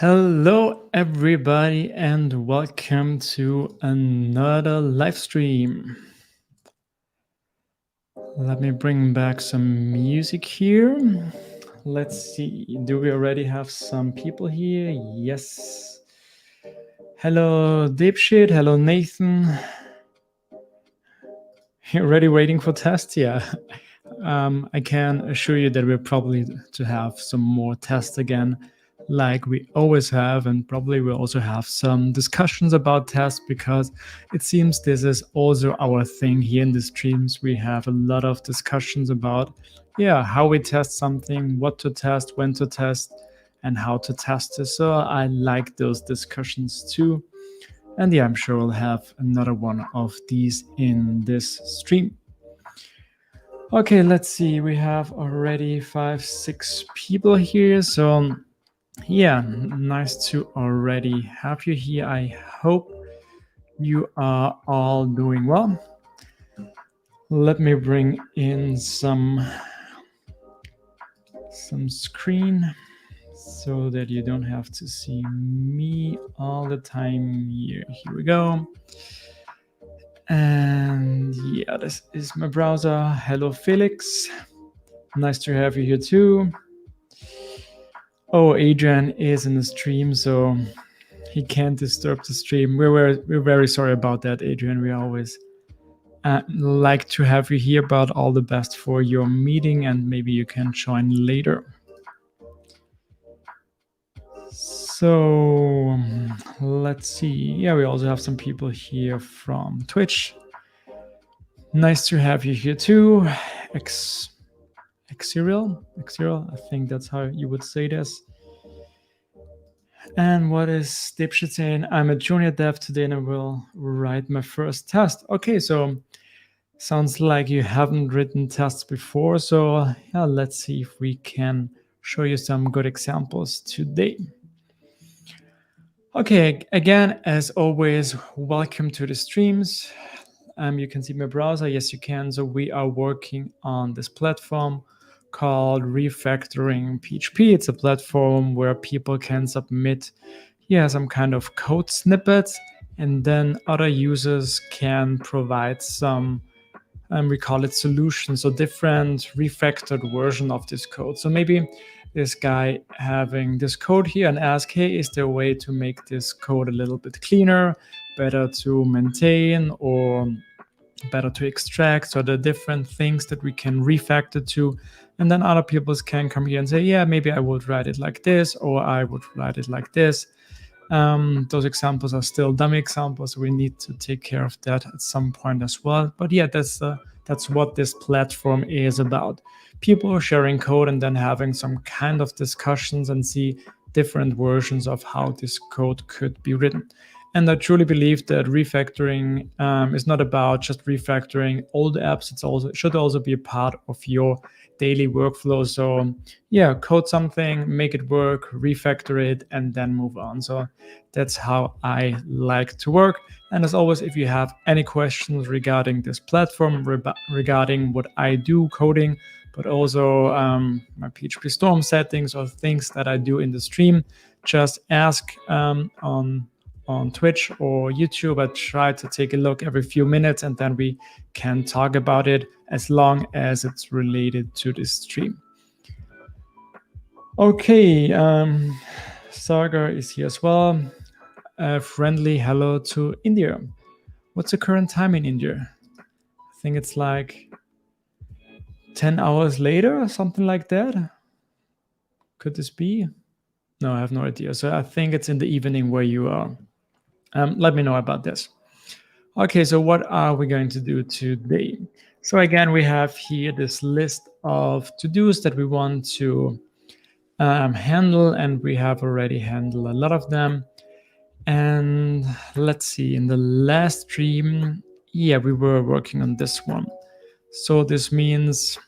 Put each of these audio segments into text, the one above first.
Hello, everybody, and welcome to another live stream. Let me bring back some music here. Let's see. Do we already have some people here? Yes. Hello, Dipshit. Hello, Nathan. You're already waiting for tests? Yeah. I can assure you that we're probably to have some more tests again, like we always have, and probably we'll also have some discussions about tests because it seems this is also our thing here in the streams. We have a lot of discussions about, how we test something, what to test, when to test, and how to test it. So I like those discussions too. And yeah, I'm sure we'll have another one of these in this stream. Okay, let's see. We have already 5-6 people here. So yeah, nice to already have you here. I hope you are all doing well. Let me bring in some screen so that you don't have to see me all the time here. Here we go. And yeah, this is my browser. Hello, Felix. Nice to have you here too. Oh, Adrian is in the stream, so he can't disturb the stream. We're very sorry about that, Adrian. We always like to have you here, but all the best for your meeting, and maybe you can join later. So let's see. Yeah, we also have some people here from Twitch. Nice to have you here too. Xerial, I think that's how you would say this. And what is Dipshit saying? I'm a junior dev today and I will write my first test. Okay, so sounds like you haven't written tests before. So yeah, let's see if we can show you some good examples today. Okay, again, as always, welcome to the streams. You can see my browser. Yes, you can. So we are working on this platform called Refactoring PHP. It's a platform where people can submit some kind of code snippets, and then other users can provide some, we call it solutions, so different refactored version of this code. So maybe this guy having this code here and ask, hey, is there a way to make this code a little bit cleaner, better to maintain, or better to extract? So the different things that we can refactor to. And then other people can come here and say, yeah, maybe I would write it like this, or I would write it like this. Those examples are still dummy examples. So we need to take care of that at some point as well. But yeah, that's what this platform is about. People sharing code and then having some kind of discussions and see different versions of how this code could be written. And I truly believe that refactoring is not about just refactoring old apps. It should also be a part of your daily workflow. So yeah, code something, make it work, refactor it, and then move on. So that's how I like to work. And as always, if you have any questions regarding this platform, regarding what I do coding, but also my PHP Storm settings or things that I do in the stream, just ask on Twitch or YouTube. I try to take a look every few minutes, and then we can talk about it as long as it's related to this stream. Okay, Sagar is here as well. A friendly hello to India. What's the current time in India? I think it's like 10 hours later or something like that. Could this be? No, I have no idea. So I think it's in the evening where you are. Let me know about this. Okay, so what are we going to do today? So again, we have here this list of to-dos that we want to handle, and we have already handled a lot of them. And let's see, in the last stream, we were working on this one. So this means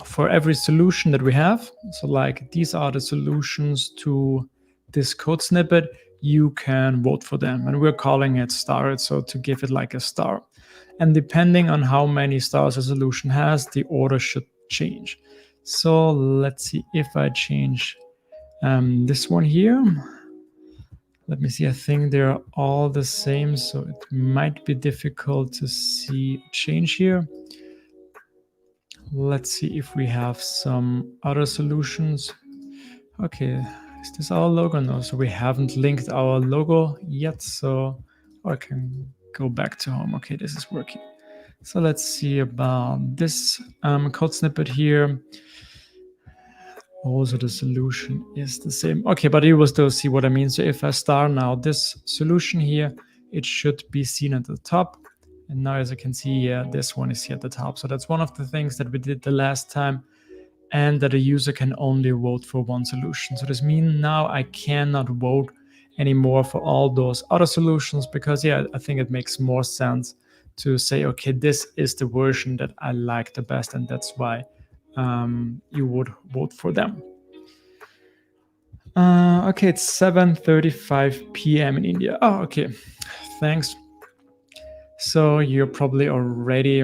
for every solution that we have, so like these are the solutions to this code snippet, you can vote for them, and we're calling it starred, so to give it like a star. And depending on how many stars a solution has, the order should change. So let's see if I change this one here. Let me see. I think they're all the same, so it might be difficult to see change here. Let's see if we have some other solutions. Okay, is this our logo? No, so we haven't linked our logo yet, so I can go back to home. Okay, this is working. So let's see about this code snippet here. Also, the solution is the same. Okay, but you will still see what I mean. So if I start now this solution here, it should be seen at the top. And now as you can see, this one is here at the top. So that's one of the things that we did the last time, and that a user can only vote for one solution. So this means now I cannot vote anymore for all those other solutions, because I think it makes more sense to say, okay, this is the version that I like the best, and that's why you would vote for them. Okay, it's 7:35 p.m. in India. Oh, okay, thanks. So you're probably already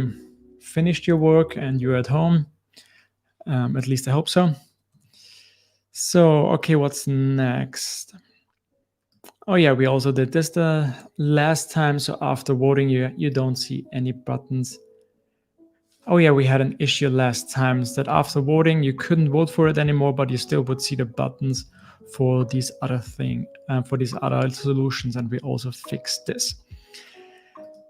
finished your work and you're at home. At least I hope so. So, okay, what's next? Oh yeah, we also did this the last time. So after voting, you don't see any buttons. Oh yeah, we had an issue last time that after voting, you couldn't vote for it anymore, but you still would see the buttons for these other for these other solutions, and we also fixed this.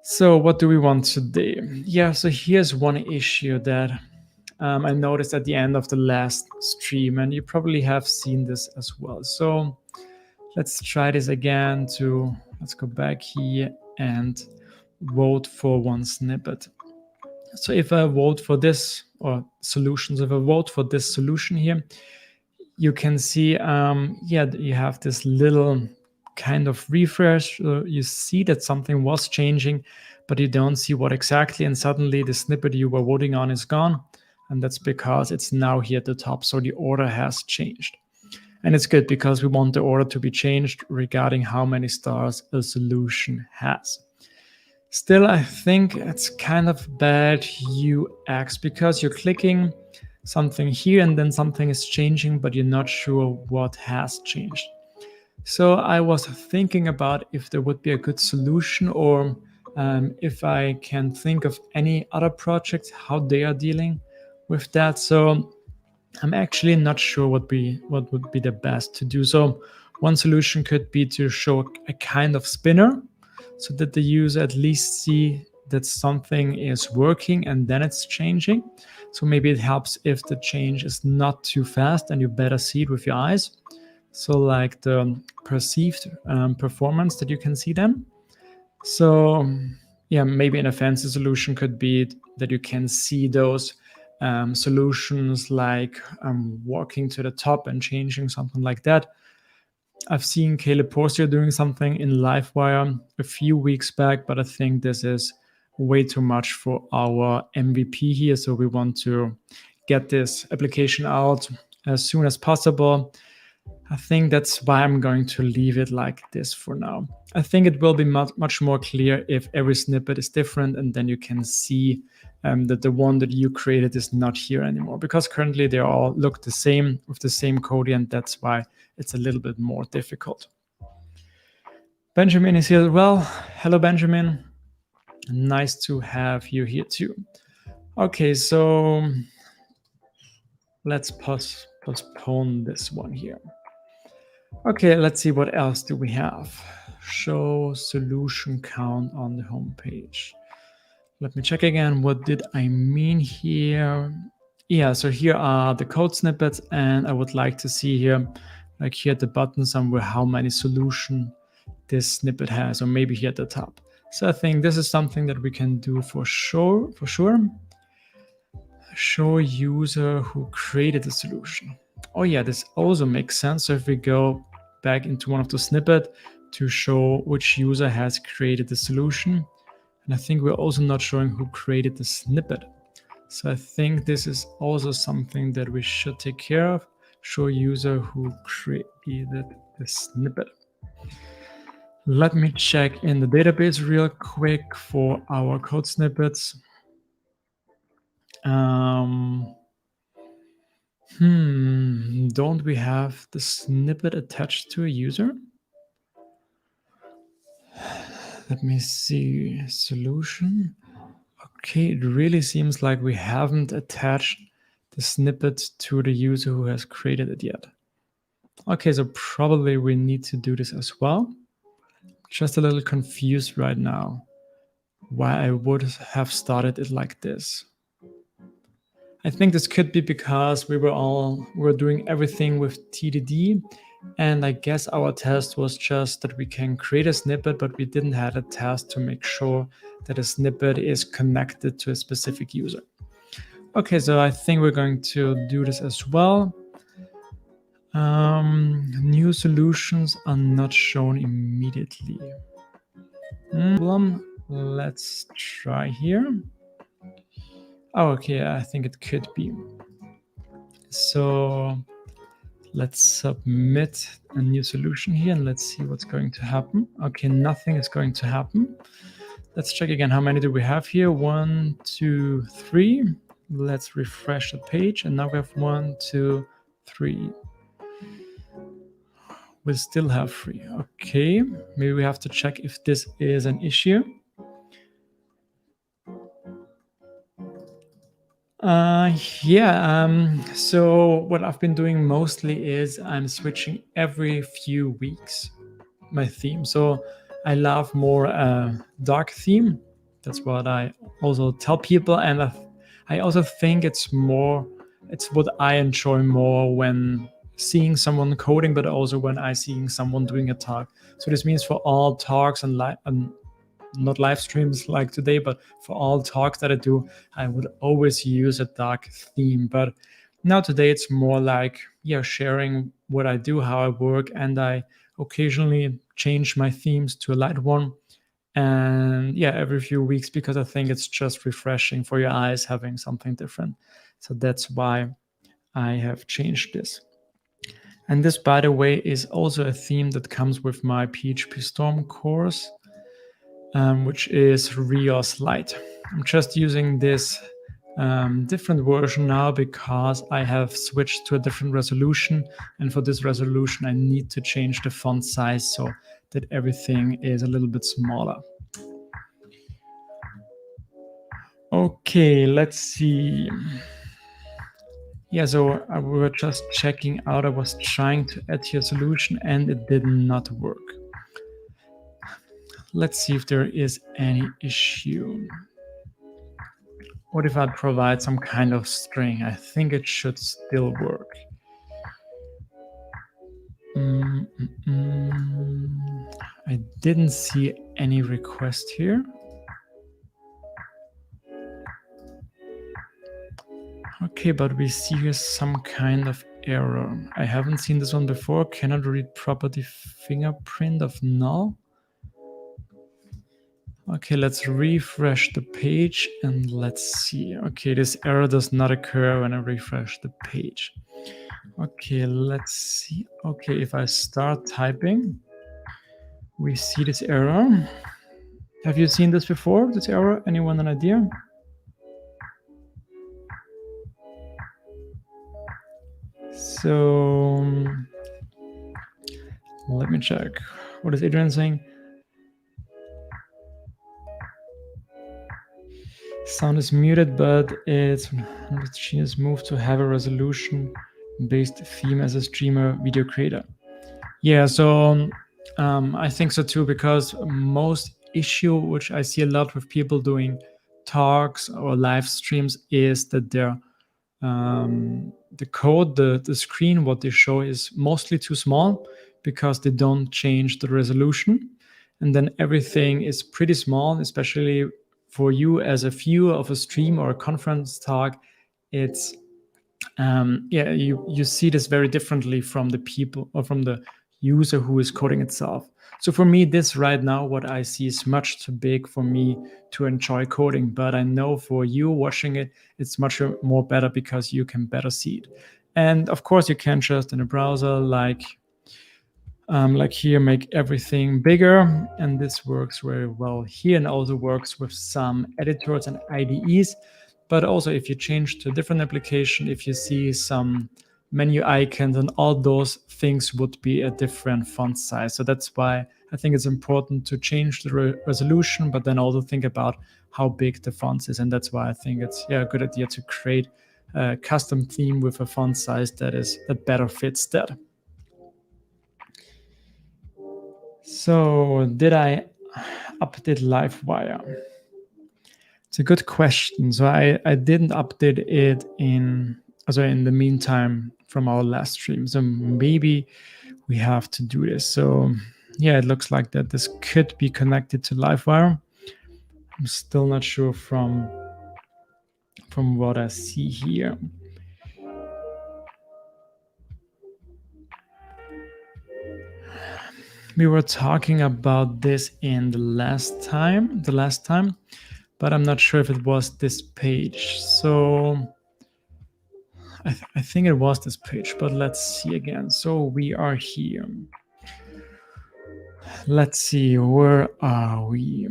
So what do we want today? Yeah, so here's one issue that I noticed at the end of the last stream, and you probably have seen this as well. So let's try this again. Let's go back here and vote for one snippet. So if I vote for this, or solutions, if I vote for this solution here, you can see, you have this little kind of refresh. You see that something was changing, but you don't see what exactly. And suddenly the snippet you were voting on is gone. And that's because it's now here at the top. So the order has changed. And it's good because we want the order to be changed regarding how many stars a solution has. Still, I think it's kind of bad UX, because you're clicking something here and then something is changing, but you're not sure what has changed. So I was thinking about if there would be a good solution, or if I can think of any other projects, how they are dealing with that. So I'm actually not sure what would be the best to do. So one solution could be to show a kind of spinner, so that the user at least see that something is working and then it's changing. So maybe it helps if the change is not too fast and you better see it with your eyes. So like the perceived performance that you can see them. So yeah, maybe in a fancy solution could be that you can see those solutions, like walking to the top and changing, something like that. I've seen Porzio doing something in Livewire a few weeks back, but I think this is way too much for our MVP here. So we want to get this application out as soon as possible. I think that's why I'm going to leave it like this for now. I think it will be much more clear if every snippet is different, and then you can see that the one that you created is not here anymore, because currently they all look the same with the same code, and that's why it's a little bit more difficult. Benjamin is here as well. Hello, Benjamin. Nice to have you here too. Okay, so let's postpone this one here. Okay, let's see what else do we have. Show solution count on the home page. Let me check again. What did I mean here? Yeah, so here are the code snippets, and I would like to see here, like here at the button somewhere, how many solution this snippet has, or maybe here at the top. So I think this is something that we can do for sure. Show user who created the solution. Oh yeah, this also makes sense. So if we go back into one of the snippets to show which user has created the solution, and I think we're also not showing who created the snippet. So I think this is also something that we should take care of. Show user who created the snippet. Let me check in the database real quick for our code snippets. Don't we have the snippet attached to a user? Let me see, solution. Okay, it really seems like we haven't attached the snippet to the user who has created it yet. Okay, so probably we need to do this as well. Just a little confused right now why I would have started it like this. I think this could be because we were doing everything with TDD, and I guess our test was just that we can create a snippet, but we didn't have a test to make sure that a snippet is connected to a specific user. Okay, so I think we're going to do this as well. New solutions are not shown immediately. Problem. Let's try here. Oh, okay, I think it could be. So let's submit a new solution here and let's see what's going to happen. Okay, nothing is going to happen. Let's check again. How many do we have here? 1, 2, 3. Let's refresh the page. And now we have 1, 2, 3. We still have 3. Okay, maybe we have to check if this is an issue. So what I've been doing mostly is I'm switching every few weeks my theme. So I love more dark theme. That's what I also tell people, and I also think it's what I enjoy more when seeing someone coding, but also when I seeing someone doing a talk. So this means for all talks and not live streams like today, but for all talks that I do, I would always use a dark theme. But now today it's more like, sharing what I do, how I work, and I occasionally change my themes to a light one. And every few weeks, because I think it's just refreshing for your eyes having something different. So that's why I have changed this. And this, by the way, is also a theme that comes with my PHP Storm course, which is Rios Lite. I'm just using this different version now because I have switched to a different resolution, and for this resolution I need to change the font size so that everything is a little bit smaller. Okay, let's see. So we were just checking out. I was trying to add here a solution and it did not work. Let's see if there is any issue. What if I provide some kind of string? I think it should still work. I didn't see any request here. Okay, but we see here some kind of error. I haven't seen this one before. Cannot read property fingerprint of null. Okay, let's refresh the page and let's see. Okay, this error does not occur when I refresh the page. Okay, let's see. Okay, if I start typing, we see this error. Have you seen this before, this error? Anyone an idea? So let me check. What is Adrian saying? Sound is muted, but it's genius move to have a resolution-based theme as a streamer video creator. So I think so too, because most issue which I see a lot with people doing talks or live streams is that their the code, the screen, what they show is mostly too small because they don't change the resolution, and then everything is pretty small, especially for you as a viewer of a stream or a conference talk. It's you see this very differently from the people or from the user who is coding itself. So for me, this right now, what I see is much too big for me to enjoy coding. But I know for you watching it, it's much more better because you can better see it. And of course, you can just in a browser like here, make everything bigger. And this works very well here and also works with some editors and IDEs. But also if you change to a different application, if you see some menu icons, and all those things would be a different font size. So that's why I think it's important to change the resolution, but then also think about how big the font is. And that's why I think it's a good idea to create a custom theme with a font size that better fits that. So did I update LiveWire? It's a good question. So I didn't update it in the meantime from our last stream. So maybe we have to do this. So yeah, it looks like that this could be connected to LiveWire. I'm still not sure from what I see here. We were talking about this in the last time, but I'm not sure if it was this page. So I think it was this page, but let's see again. So we are here. Let's see, where are we?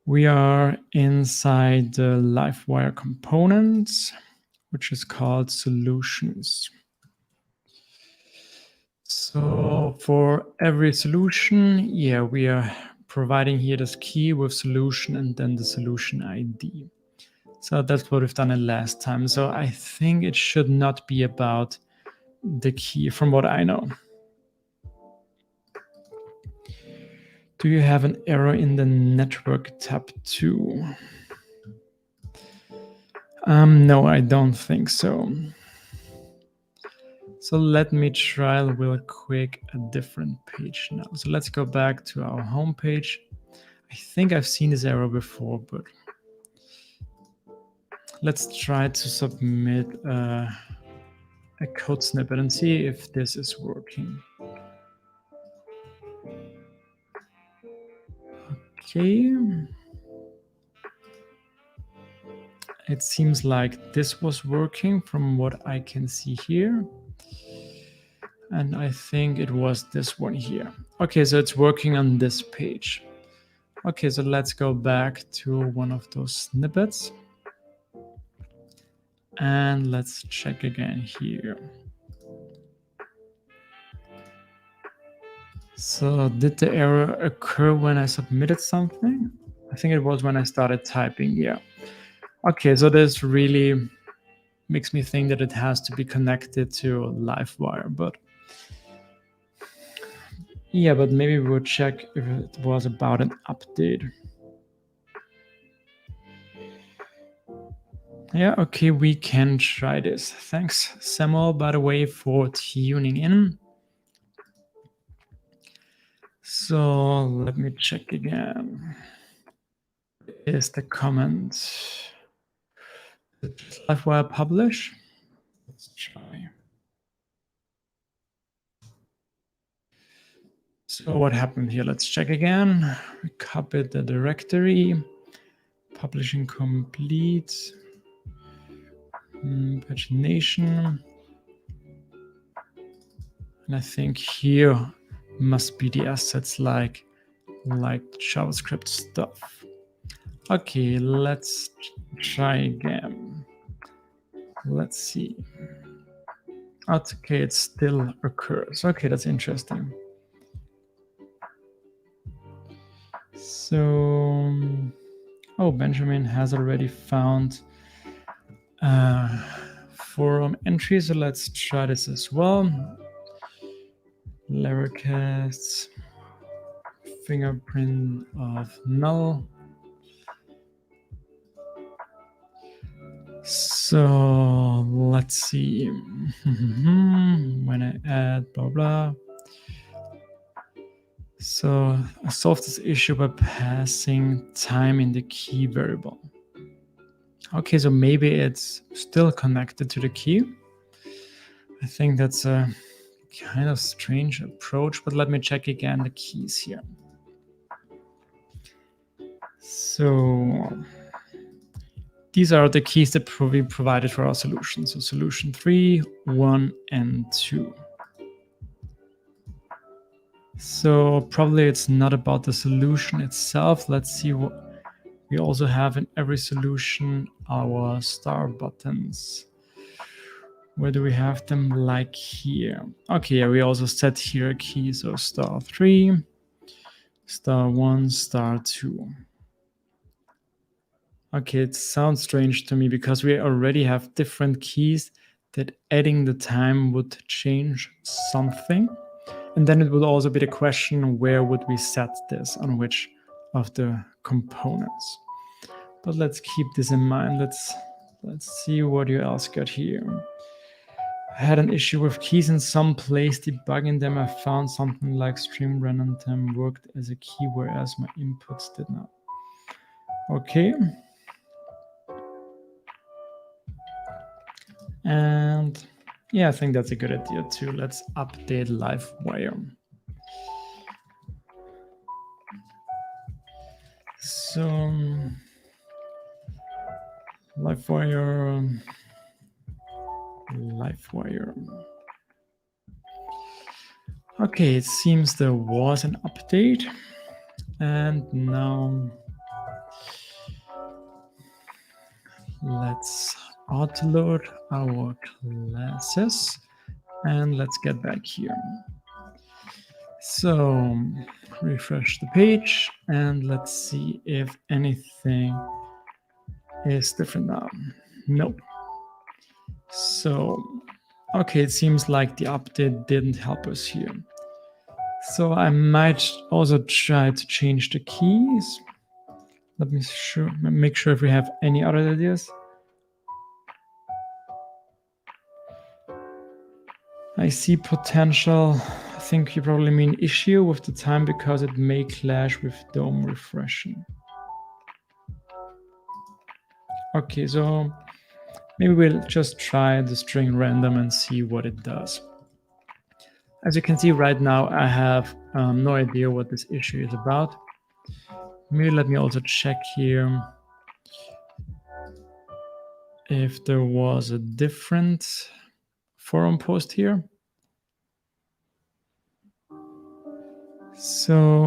We are inside the LiveWire components, which is called solutions. So for every solution, we are providing here this key with solution and then the solution ID. So that's what we've done in last time. So I think it should not be about the key from what I know. Do you have an error in the network tab too? No, I don't think so. So let me try real quick a different page now. So let's go back to our home page. I think I've seen this error before, but let's try to submit a code snippet and see if this is working. Okay. It seems like this was working from what I can see here. And I think it was this one here. Okay, so it's working on this page. Okay, so let's go back to one of those snippets. And let's check again here. So did the error occur when I submitted something? I think it was when I started typing, yeah. Okay, so this really makes me think that it has to be connected to LiveWire, but yeah, but maybe we'll check if it was about an update. Yeah, okay, we can try this. Thanks, Samuel, by the way, for tuning in. So let me check again. Is the comment LiveWire publish? Let's try. So what happened here? Let's check again. We copied the directory. Publishing complete. Pagination. And I think here must be the assets like JavaScript stuff. Okay, let's try again. Let's see. Okay, it still occurs. Okay, that's interesting. So, oh, Benjamin has already found forum entry. So let's try this as well. Laracast, fingerprint of null. So let's see. When I add blah blah. So I solved this issue by passing time in the key variable. Okay, so maybe it's still connected to the key. I think that's a kind of strange approach, but let me check again the keys here. So these are the keys that we provided for our solution. So solution 3, 1, and 2. So probably it's not about the solution itself. Let's see what we also have in every solution, our star buttons. Where do we have them? Like here. Okay, yeah, we also set here a key. So *3, *1, *2. Okay, it sounds strange to me because we already have different keys that adding the time would change something. And then it would also be the question, where would we set this, on which of the components? But let's keep this in mind. Let's see what you else got here. I had an issue with keys in some place. Debugging them, I found something like stream random time worked as a key, whereas my inputs did not. Okay. And yeah, I think that's a good idea too. Let's update LiveWire. So LiveWire. Okay, it seems there was an update, and now let's autoload our classes, and let's get back here. So refresh the page, and let's see if anything is different now. Nope. So, okay, it seems like the update didn't help us here. So I might also try to change the keys. Let me make sure if we have any other ideas. I see potential. I think you probably mean issue with the time because it may clash with DOM refreshing. Okay, so maybe we'll just try the string random and see what it does. As you can see right now, I have no idea what this issue is about. Maybe let me also check here if there was a different forum post here. So,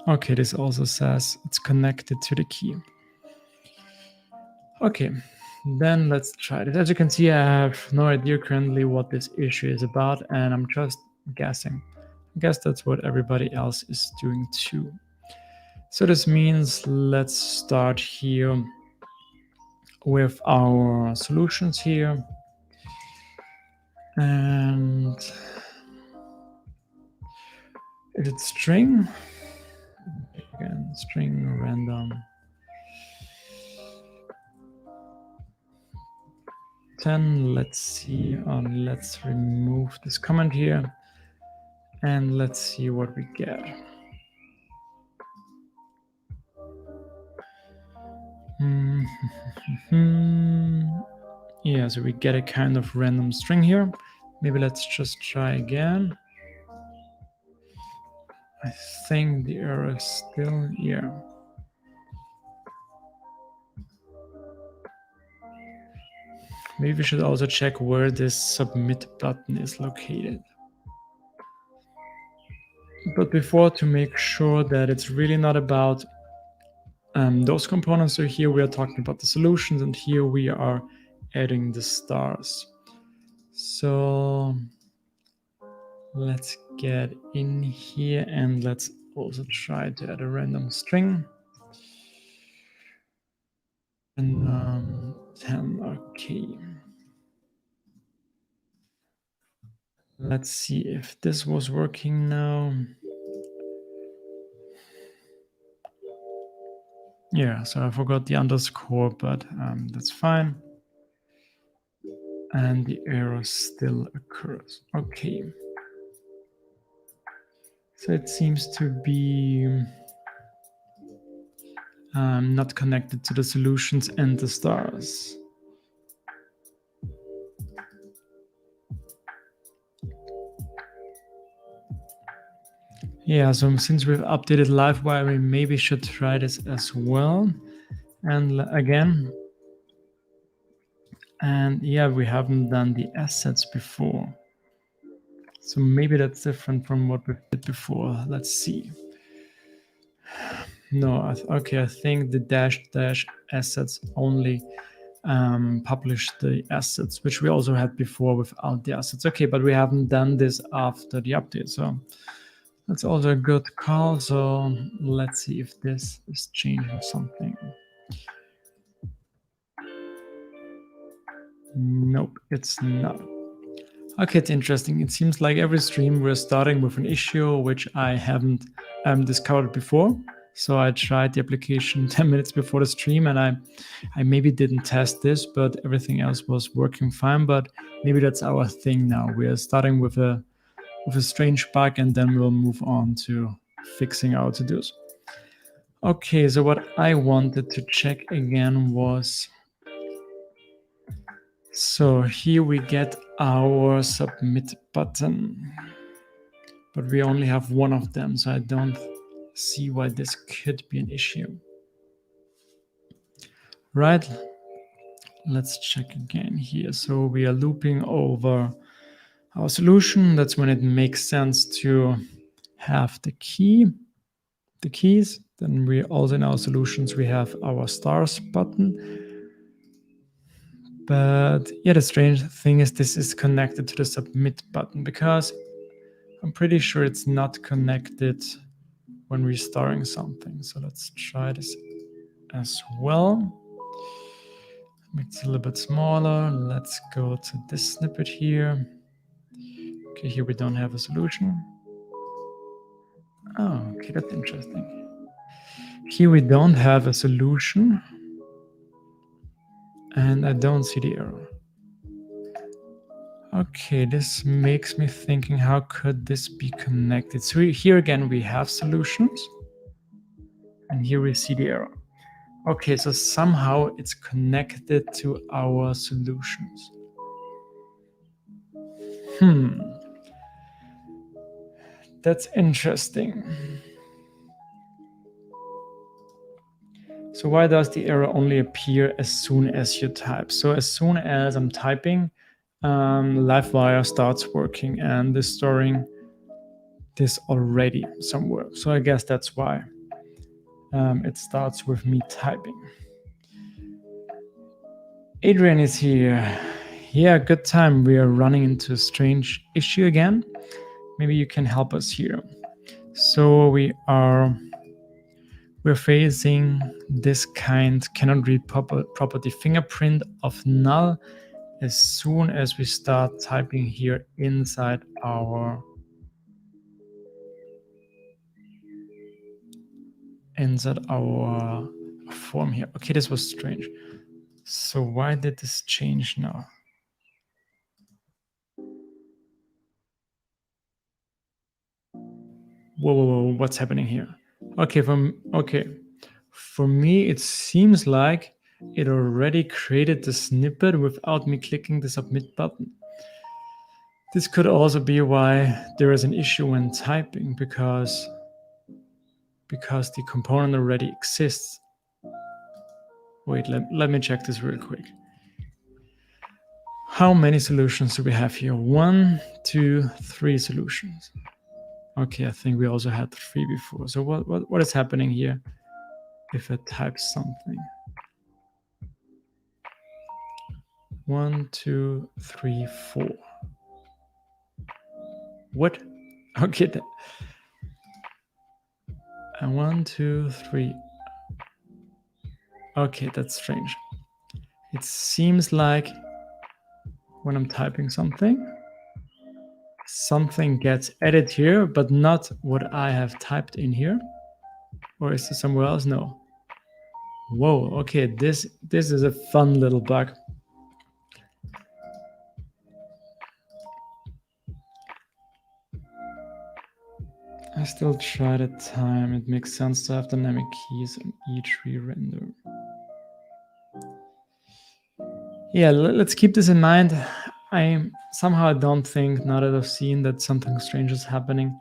okay, this also says it's connected to the key. Okay, then let's try this. As you can see, I have no idea currently what this issue is about, and I'm just guessing. I guess that's what everybody else is doing too. So this means let's start here with our solutions here. And is it string? Again, string random 10. Let's see. Let's remove this comment here. And let's see what we get. Yeah, so we get a kind of random string here. Maybe let's just try again. I think the error is still here. Maybe we should also check where this submit button is located. But before, to make sure that it's really not about those components. So here we are talking about the solutions, and here we are adding the stars. So let's get in here and let's also try to add a random string. And 10, okay. Let's see if this was working now. Yeah, so I forgot the underscore, but that's fine. And the error still occurs. Okay. So it seems to be not connected to the solutions and the stars. Yeah, so since we've updated LiveWire, we maybe should try this as well. And again, and yeah, we haven't done the assets before. So maybe that's different from what we did before. Let's see. No, okay, I think the dash assets only publish the assets, which we also had before without the assets. Okay, but we haven't done this after the update, so that's also a good call. So let's see if this is changing something. Nope, it's not. Okay, it's interesting. It seems like every stream we're starting with an issue which I haven't discovered before. So I tried the application 10 minutes before the stream, and I maybe didn't test this, but everything else was working fine. But maybe that's our thing now. We are starting with a strange bug, and then we'll move on to fixing our to-dos. Okay, so what I wanted to check again was, so here we get our submit button, but we only have one of them, so I don't see why this could be an issue. Right, let's check again here. So we are looping over our solution. That's when it makes sense to have the keys. Then we also in our solutions, we have our stars button. But yeah, the strange thing is this is connected to the submit button, because I'm pretty sure it's not connected when restarting something. So let's try this as well. Make it a little bit smaller. Let's go to this snippet here. Okay, here we don't have a solution. Oh, okay, that's interesting. Here we don't have a solution, and I don't see the error. Okay, this makes me thinking, how could this be connected? So here again, we have solutions, and here we see the error. Okay, so somehow it's connected to our solutions. That's interesting. So why does the error only appear as soon as you type? So as soon as I'm typing, Livewire starts working and is storing this already somewhere. So I guess that's why it starts with me typing. Adrian is here. Yeah, good time. We are running into a strange issue again. Maybe you can help us here. So we're facing this kind cannot read property fingerprint of null as soon as we start typing here inside our form here. Okay, this was strange. So why did this change now? Whoa, what's happening here? Okay, for me, it seems like it already created the snippet without me clicking the submit button. This could also be why there is an issue when typing, because the component already exists. Wait, let me check this real quick. How many solutions do we have here? 1, 2, 3 solutions. Okay, I think we also had 3 before. So what is happening here if I type something? 1, 2, 3, 4. What? Okay. And 1, 2, 3. Okay, that's strange. It seems like when I'm typing something gets added here, but not what I have typed in here. Or is it somewhere else? No. Whoa, okay, this is a fun little bug. I still try the time. It makes sense to have dynamic keys in each re-render. Yeah, let's keep this in mind. I somehow don't think, now that I've seen that something strange is happening,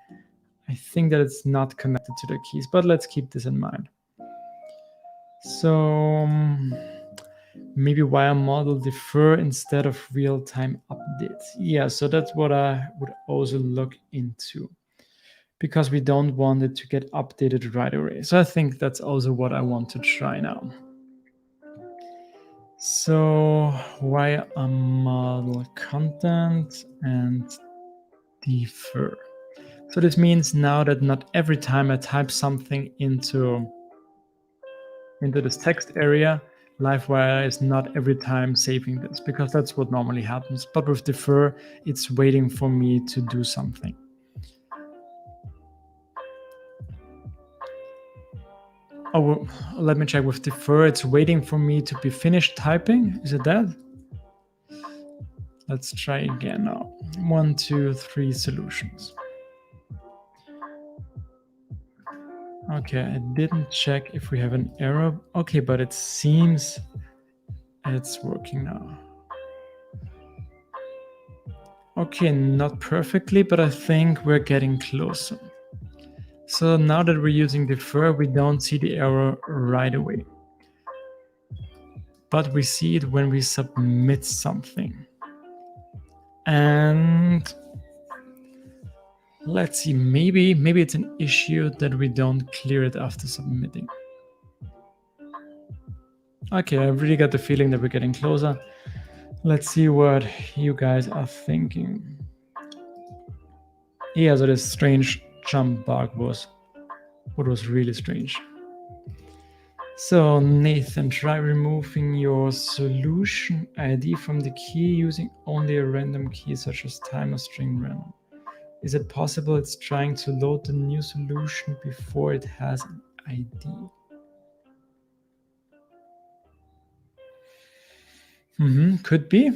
I think that it's not connected to the keys, but let's keep this in mind. So maybe wire model defer instead of real-time updates. Yeah, so that's what I would also look into. because we don't want it to get updated right away. So I think that's also what I want to try now. So why a model content and defer. So this means now that not every time I type something into this text area, Livewire is not every time saving this, because that's what normally happens. But with defer, it's waiting for me to do something. Oh, let me check. With defer, it's waiting for me to be finished typing. Is it that? Let's try again now. 1, 2, 3 solutions. Okay, I didn't check if we have an error. Okay, but it seems it's working now. Okay, not perfectly, but I think we're getting closer. So now that we're using defer, we don't see the error right away. But we see it when we submit something. And let's see, maybe it's an issue that we don't clear it after submitting. Okay, I really got the feeling that we're getting closer. Let's see what you guys are thinking. Yeah, so this strange jump bug was what was really strange. So Nathan, try removing your solution ID from the key using only a random key such as time or string random. Is it possible it's trying to load the new solution before it has an ID? Could be.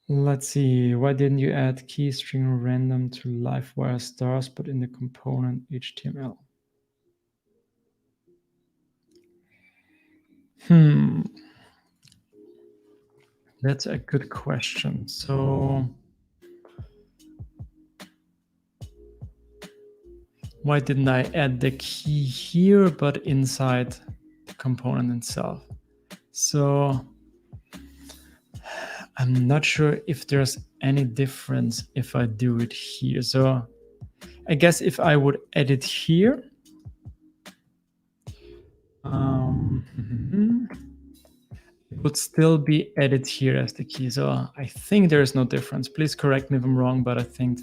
Let's see, why didn't you add key string random to Livewire stars but in the component HTML? That's a good question. So why didn't I add the key here but inside the component itself? So I'm not sure if there's any difference if I do it here. So I guess if I would edit here, it would still be added here as the key. So I think there is no difference. Please correct me if I'm wrong, but I think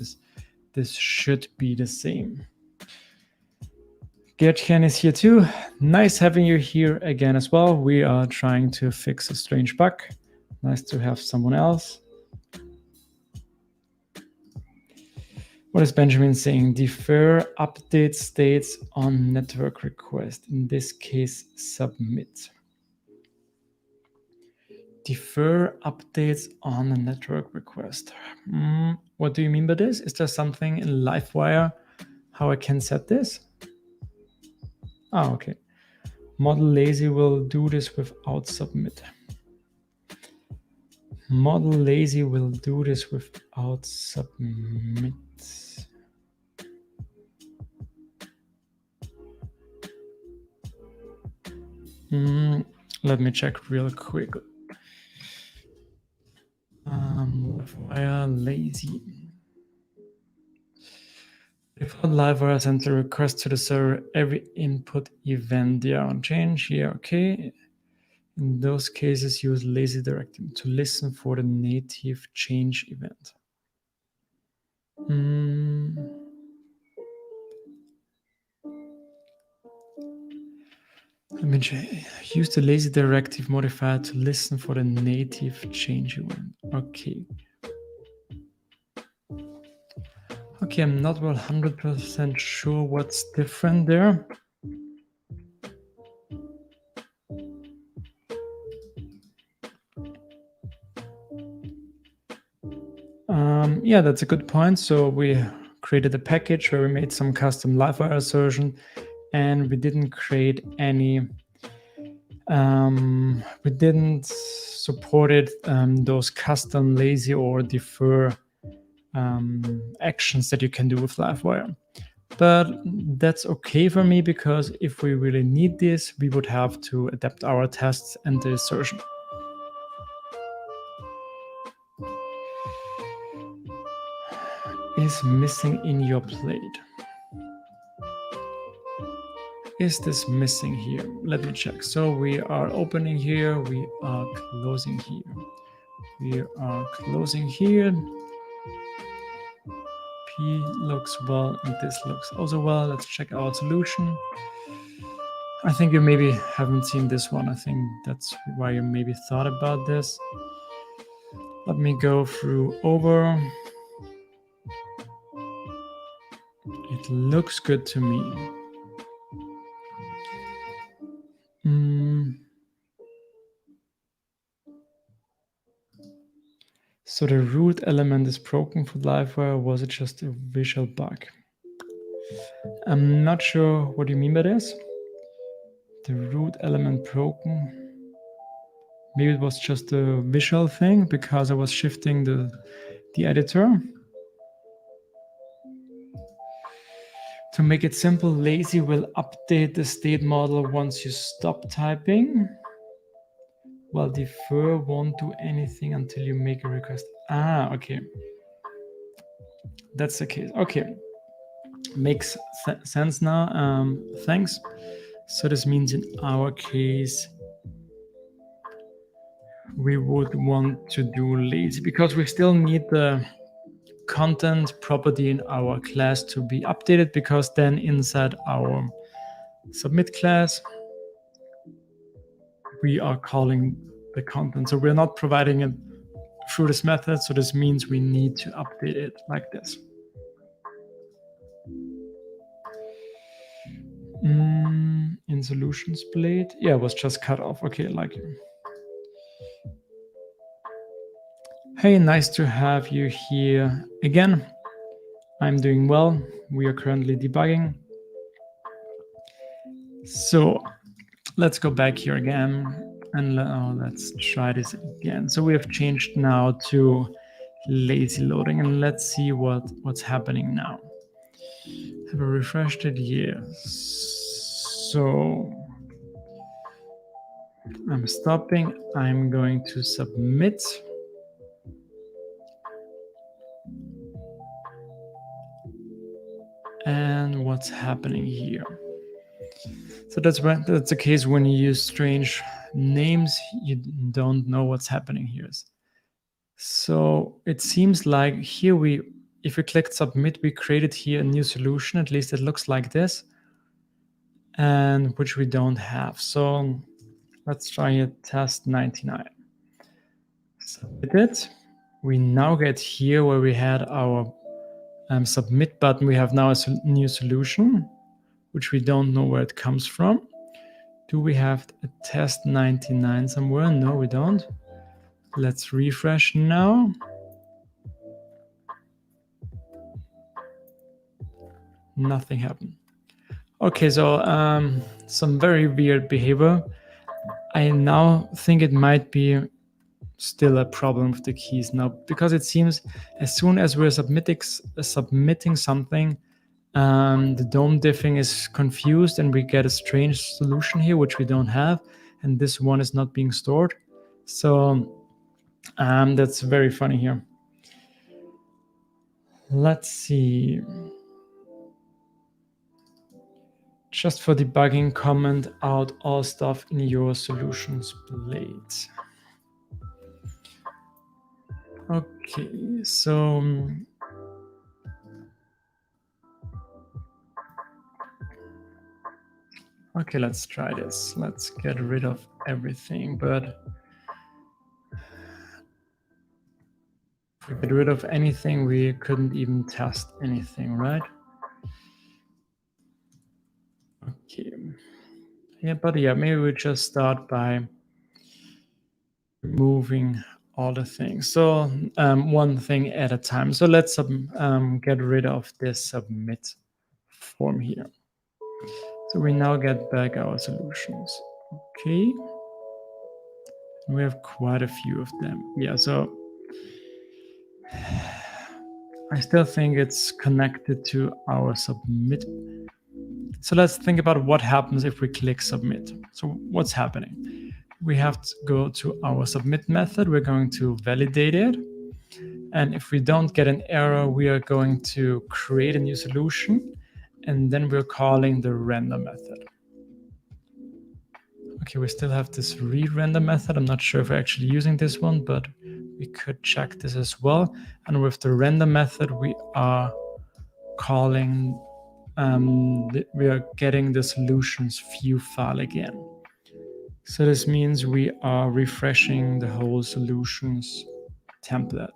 this should be the same. Gertjan is here too. Nice having you here again as well. We are trying to fix a strange bug. Nice to have someone else. What is Benjamin saying? Defer update states on network request. In this case, submit. Defer updates on a network request. What do you mean by this? Is there something in Livewire how I can set this? Ah, okay. Model lazy will do this without submit. Model lazy will do this without submit. Let me check real quick. Livewire lazy. Default Livewire sends a request to the server every input event. They are on change. Yeah, okay. In those cases, use lazy directive to listen for the native change event. Let me use the lazy directive modifier to listen for the native change event. Okay. Okay, I'm not 100% sure what's different there. Yeah, that's a good point. So we created a package where we made some custom Livewire assertion, and we didn't create any. We didn't support those custom lazy or defer actions that you can do with Livewire. But that's okay for me, because if we really need this, we would have to adapt our tests and the assertion. is missing in your plate? Is this missing here? Let me check. So we are opening here, we are closing here. We are closing here. P looks well, and this looks also well. Let's check our solution. I think you maybe haven't seen this one. I think that's why you maybe thought about this. Let me go through over. It looks good to me. So the root element is broken for Livewire, or was it just a visual bug? I'm not sure what you mean by this. The root element broken. Maybe it was just a visual thing because I was shifting the editor. To make it simple, Lazy will update the state model once you stop typing, while defer won't do anything until you make a request. Ah, okay. That's the case. Okay. Makes sense now. Thanks. So this means in our case, we would want to do lazy because we still need the content property in our class to be updated, because then inside our submit class, we are calling the content. So we're not providing it through this method. So this means we need to update it like this. In solutions plate, yeah, it was just cut off. Okay, like, hey, nice to have you here again. I'm doing well. We are currently debugging. So let's go back here again and let's try this again. So we have changed now to lazy loading, and let's see what's happening now. Have I refreshed it? Yes. So I'm stopping. I'm going to submit. And what's happening here? So that's the case when you use strange names, you don't know what's happening here. So it seems like here if we click submit, we created here a new solution. At least it looks like this, and which we don't have. So let's try it, test 99. Submit it. We now get here where we had our submit button. We have now a new solution, which we don't know where it comes from. Do we have a test 99 somewhere? No, we don't. Let's refresh now. Nothing happened. Okay, so some very weird behavior. I now think it might be still a problem with the keys now, because it seems as soon as we're submitting something, the DOM diffing is confused and we get a strange solution here, which we don't have, and this one is not being stored. So that's very funny here. Let's see. Just for debugging, comment out all stuff in your solutions plate. Okay, so okay, let's try this. Let's get rid of everything, but if we get rid of anything, we couldn't even test anything, right? Okay. Yeah, but yeah, maybe we just start by removing all the things. So one thing at a time. So let's get rid of this submit form here. So we now get back our solutions. Okay. We have quite a few of them. Yeah, so I still think it's connected to our submit. So let's think about what happens if we click submit. So what's happening? We have to go to our submit method. We're going to validate it. And if we don't get an error, we are going to create a new solution, and then we're calling the render method. Okay, we still have this re-render method. I'm not sure if we're actually using this one, but we could check this as well. And with the render method, we are calling, we are getting the solutions view file again. So this means we are refreshing the whole solutions template.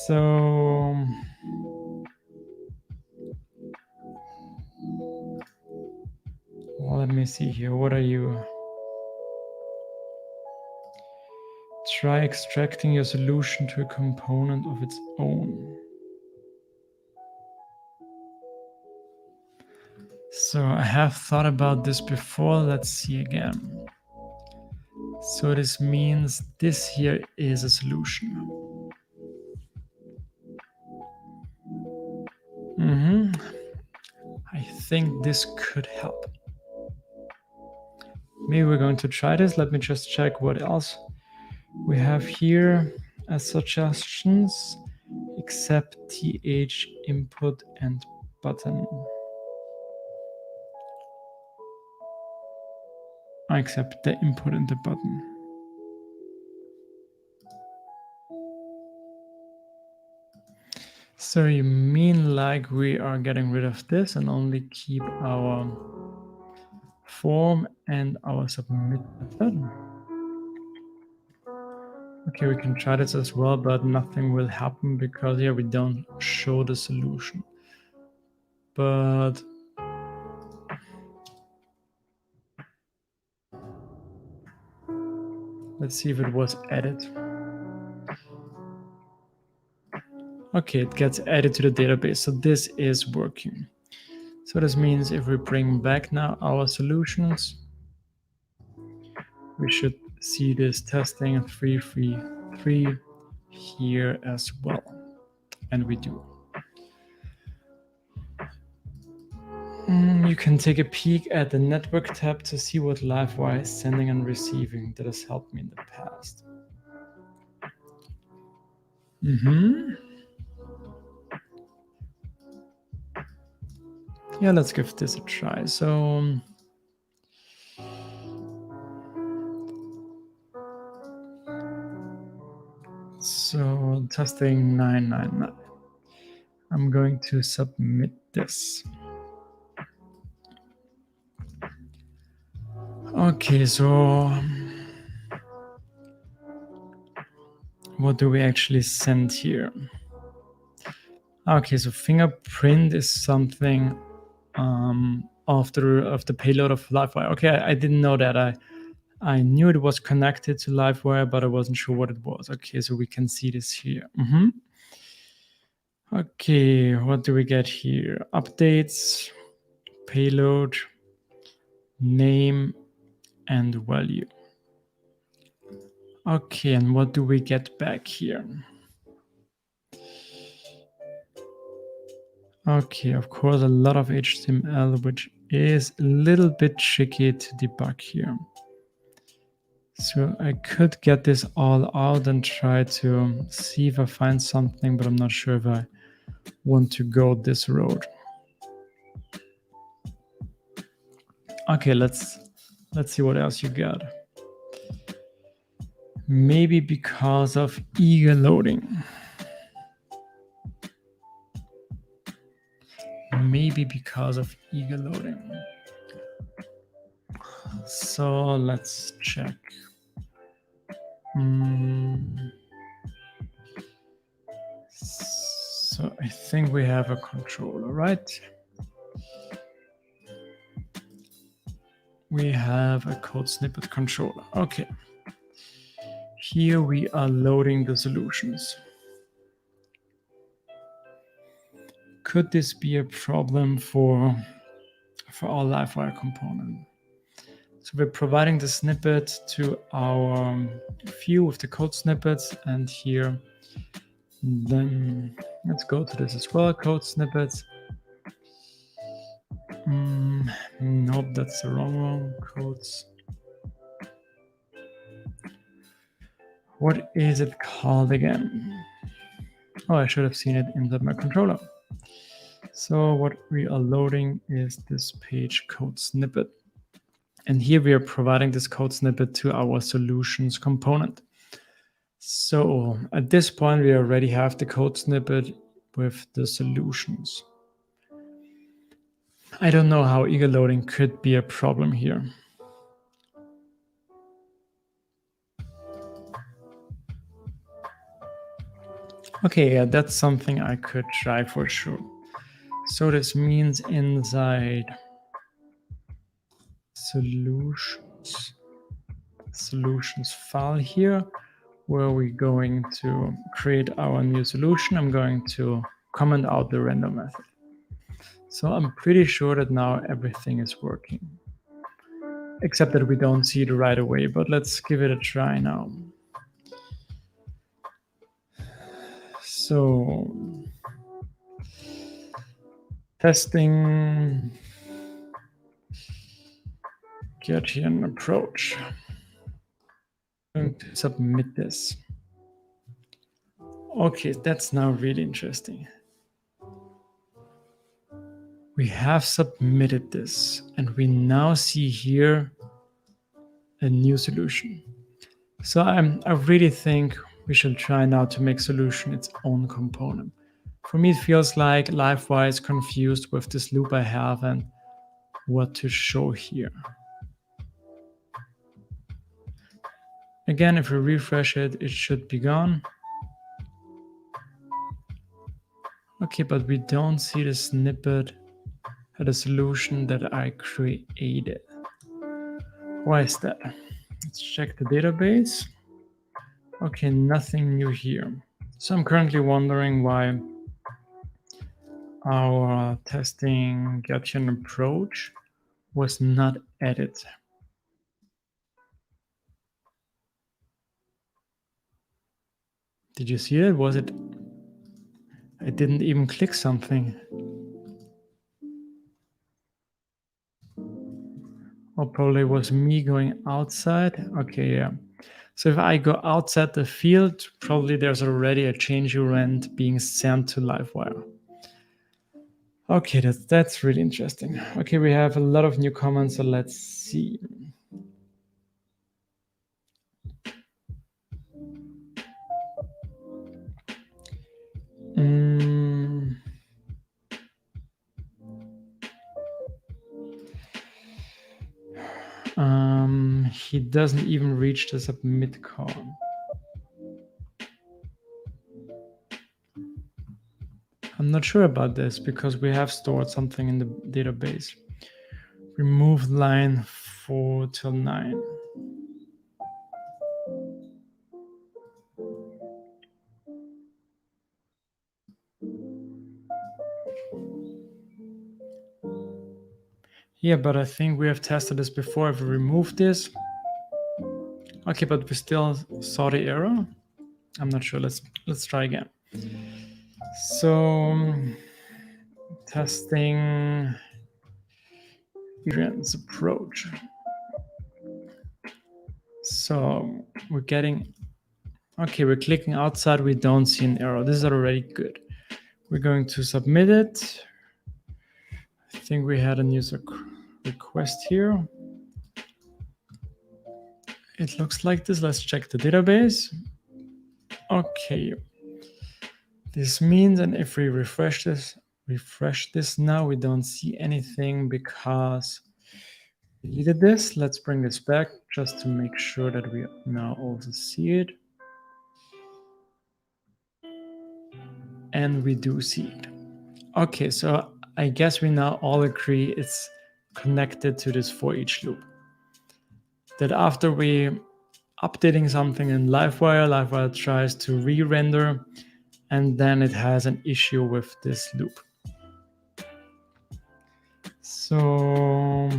So well, let me see here. What are you? Try extracting your solution to a component of its own. So I have thought about this before. Let's see again. So this means this here is a solution. I think this could help. Maybe we're going to try this. Let me just check what else we have here as suggestions. Accept th input and button. I accept the input and the button. So you mean like we are getting rid of this and only keep our form and our submit method? Okay, we can try this as well, but nothing will happen because here we don't show the solution. But let's see if it was added. Okay, it gets added to the database, so this is working. So this means if we bring back now our solutions, we should see this testing 333 here as well. And we do. You can take a peek at the network tab to see what LiveWire is sending and receiving. That has helped me in the past. Yeah, let's give this a try. So testing 999. I'm going to submit this. Okay, so what do we actually send here? Okay, so fingerprint is something of the payload of LiveWire. Okay, I didn't know that. I knew it was connected to LiveWire, but I wasn't sure what it was. Okay, so we can see this here. Okay, what do we get here? Updates, payload, name, and value. Okay, and what do we get back here? Okay, of course, a lot of HTML, which is a little bit tricky to debug here. So I could get this all out and try to see if I find something, but I'm not sure if I want to go this road. Okay, let's see what else you got. Maybe because of eager loading. Maybe because of eager loading. So let's check. So I think we have a controller, right? We have a code snippet controller. Okay. Here we are loading the solutions. Could this be a problem for our LiveWire component? So we're providing the snippet to our view with the code snippets, and here, then let's go to this as well, code snippets. Nope, that's the wrong codes. What is it called again? Oh, I should have seen it inside my controller. So what we are loading is this page code snippet. And here we are providing this code snippet to our solutions component. So at this point, we already have the code snippet with the solutions. I don't know how eager loading could be a problem here. Okay, yeah, that's something I could try for sure. So this means inside solutions file here, where we're going to create our new solution, I'm going to comment out the render method. So I'm pretty sure that now everything is working, except that we don't see it right away, but let's give it a try now. So testing Gaussian approach. I'm going to submit this. Okay, that's now really interesting. We have submitted this, and we now see here a new solution. So I really think we should try now to make solution its own component. For me, it feels like LiveWire is confused with this loop I have and what to show here. Again, if we refresh it, it should be gone. Okay, but we don't see the snippet at the solution that I created. Why is that? Let's check the database. Okay, nothing new here. So I'm currently wondering why our testing Gaussian approach was not added. Did you see it? Was it? I didn't even click something. Or probably it was me going outside. Okay, yeah. So if I go outside the field, probably there's already a change event being sent to LiveWire. Okay, that's really interesting. Okay, we have a lot of new comments, so let's see. He doesn't even reach the submit column. I'm not sure about this because we have stored something in the database. Remove line 4 till 9. Yeah, but I think we have tested this before. If we remove this, okay, but we still saw the error. I'm not sure. Let's try again. So testing Adrian's approach. So we're getting, okay, we're clicking outside. We don't see an error. This is already good. We're going to submit it. I think we had a user request here. It looks like this. Let's check the database. Okay. This means, and if we refresh this now, we don't see anything because we deleted this. Let's bring this back just to make sure that we now also see it. And we do see it. Okay, so I guess we now all agree it's connected to this for each loop. That after we updating something in LiveWire tries to re-render, and then it has an issue with this loop. So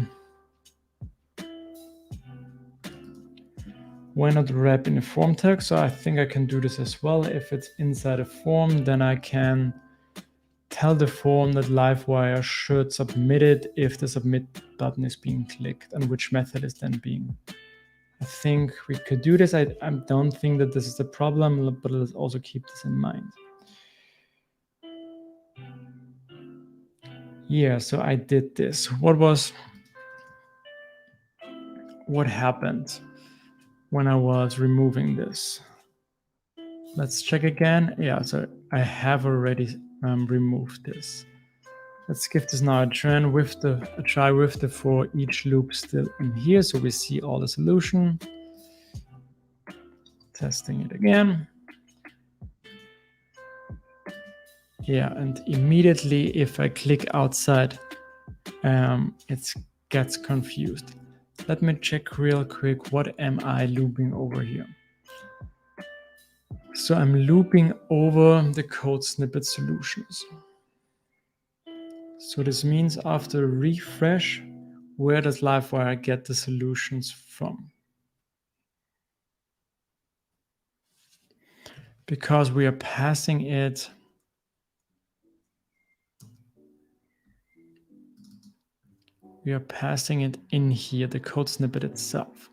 why not wrap in a form tag? So I think I can do this as well. If it's inside a form, then I can tell the form that LiveWire should submit it if the submit button is being clicked and which method is then being I think we could do this. I don't think that this is a problem, but let's also keep this in mind. Yeah, so I did this. What happened when I was removing this? Let's check again. Yeah, so I have already removed this. Let's give this now a try with the for each loop still in here, so we see all the solution. Testing it again. Yeah, and immediately if I click outside, it gets confused. Let me check real quick, what am I looping over here? So I'm looping over the code snippet solutions. So this means after refresh, where does LiveWire get the solutions from? Because we are passing it in here, the code snippet itself.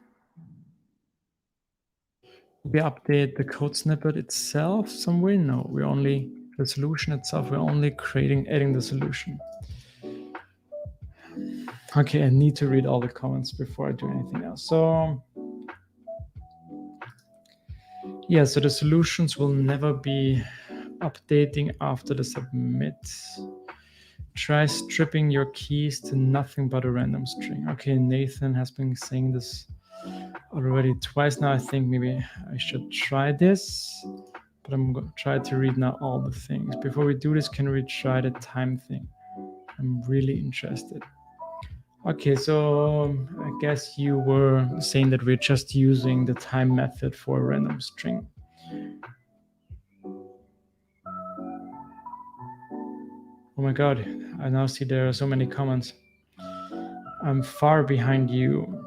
We update the code snippet itself somewhere? No, we're only the solution itself. We're only adding the solution. Okay, I need to read all the comments before I do anything else. So yeah, so the solutions will never be updating after the submit. Try stripping your keys to nothing but a random string. Okay, Nathan has been saying this already twice now. I think maybe I should try this, but I'm going to try to read now all the things. Before we do this, can we try the time thing? I'm really interested. Okay, so I guess you were saying that we're just using the time method for a random string. Oh my God, I now see there are so many comments. I'm far behind you.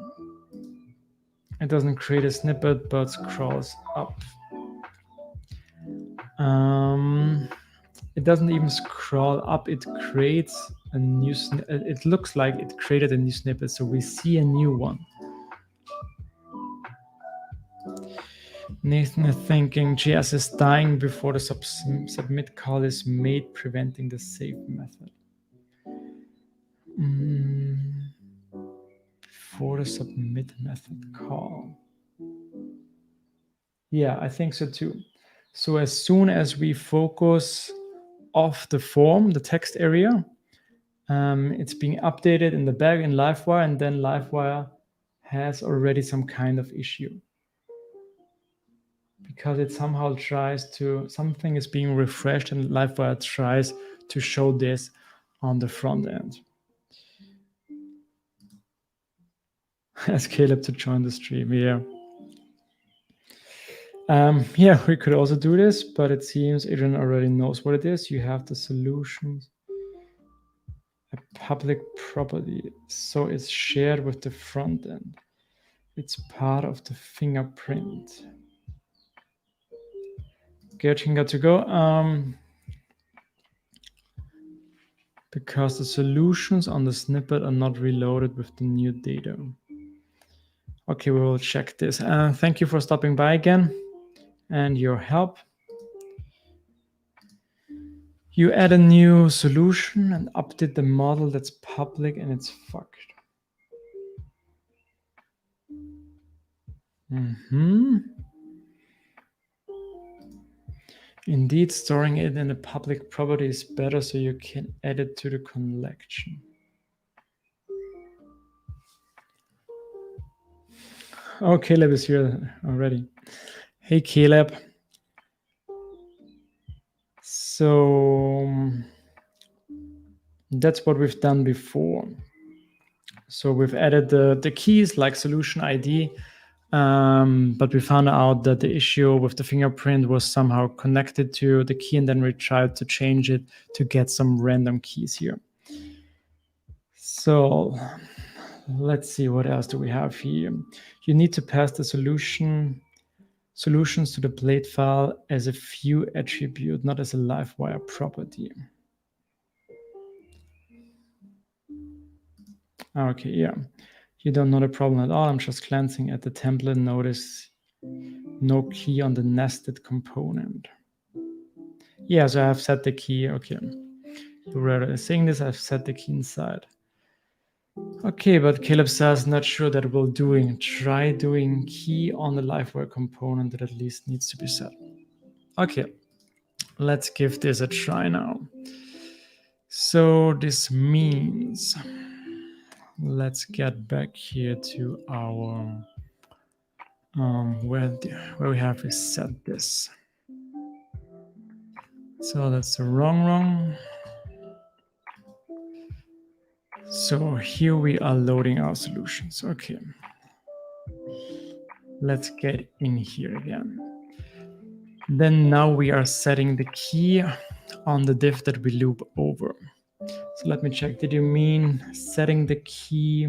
It doesn't create a snippet, but scrolls up. It doesn't even scroll up. It creates a new snippet. It looks like it created a new snippet, so we see a new one. Nathan is thinking JS is dying before the submit call is made, preventing the save method. Before the submit method call. Yeah, I think so too. So as soon as we focus off the form, the text area, it's being updated in the back in LiveWire, and then LiveWire has already some kind of issue. Because it somehow tries to, something is being refreshed and LiveWire tries to show this on the front end. Ask Caleb to join the stream, yeah. Yeah, we could also do this, but it seems Adrian already knows what it is. You have the solutions, a public property, so it's shared with the front end. It's part of the fingerprint. Getting got to go. Because the solutions on the snippet are not reloaded with the new data. Okay, we will check this. Thank you for stopping by again and your help. You add a new solution and update the model that's public and it's fucked. Indeed, storing it in a public property is better so you can add it to the collection. Oh, Caleb is here already. Hey, Caleb. So that's what we've done before. So we've added the keys like solution ID, but we found out that the issue with the fingerprint was somehow connected to the key, and then we tried to change it to get some random keys here. So let's see, what else do we have here? You need to pass the solutions to the blade file as a view attribute, not as a LiveWire property. Okay, yeah. You don't know the problem at all. I'm just glancing at the template. Notice no key on the nested component. Yeah, so I've set the key. Okay. Rather saying this, I've set the key inside. Okay, but Caleb says not sure that will doing. Try doing key on the livewire component that at least needs to be set. Okay, let's give this a try now. So this means let's get back here to our where we have set this. So that's the wrong. So here we are loading our solutions. Okay. Let's get in here again. Then now we are setting the key on the div that we loop over. So let me check. Did you mean setting the key?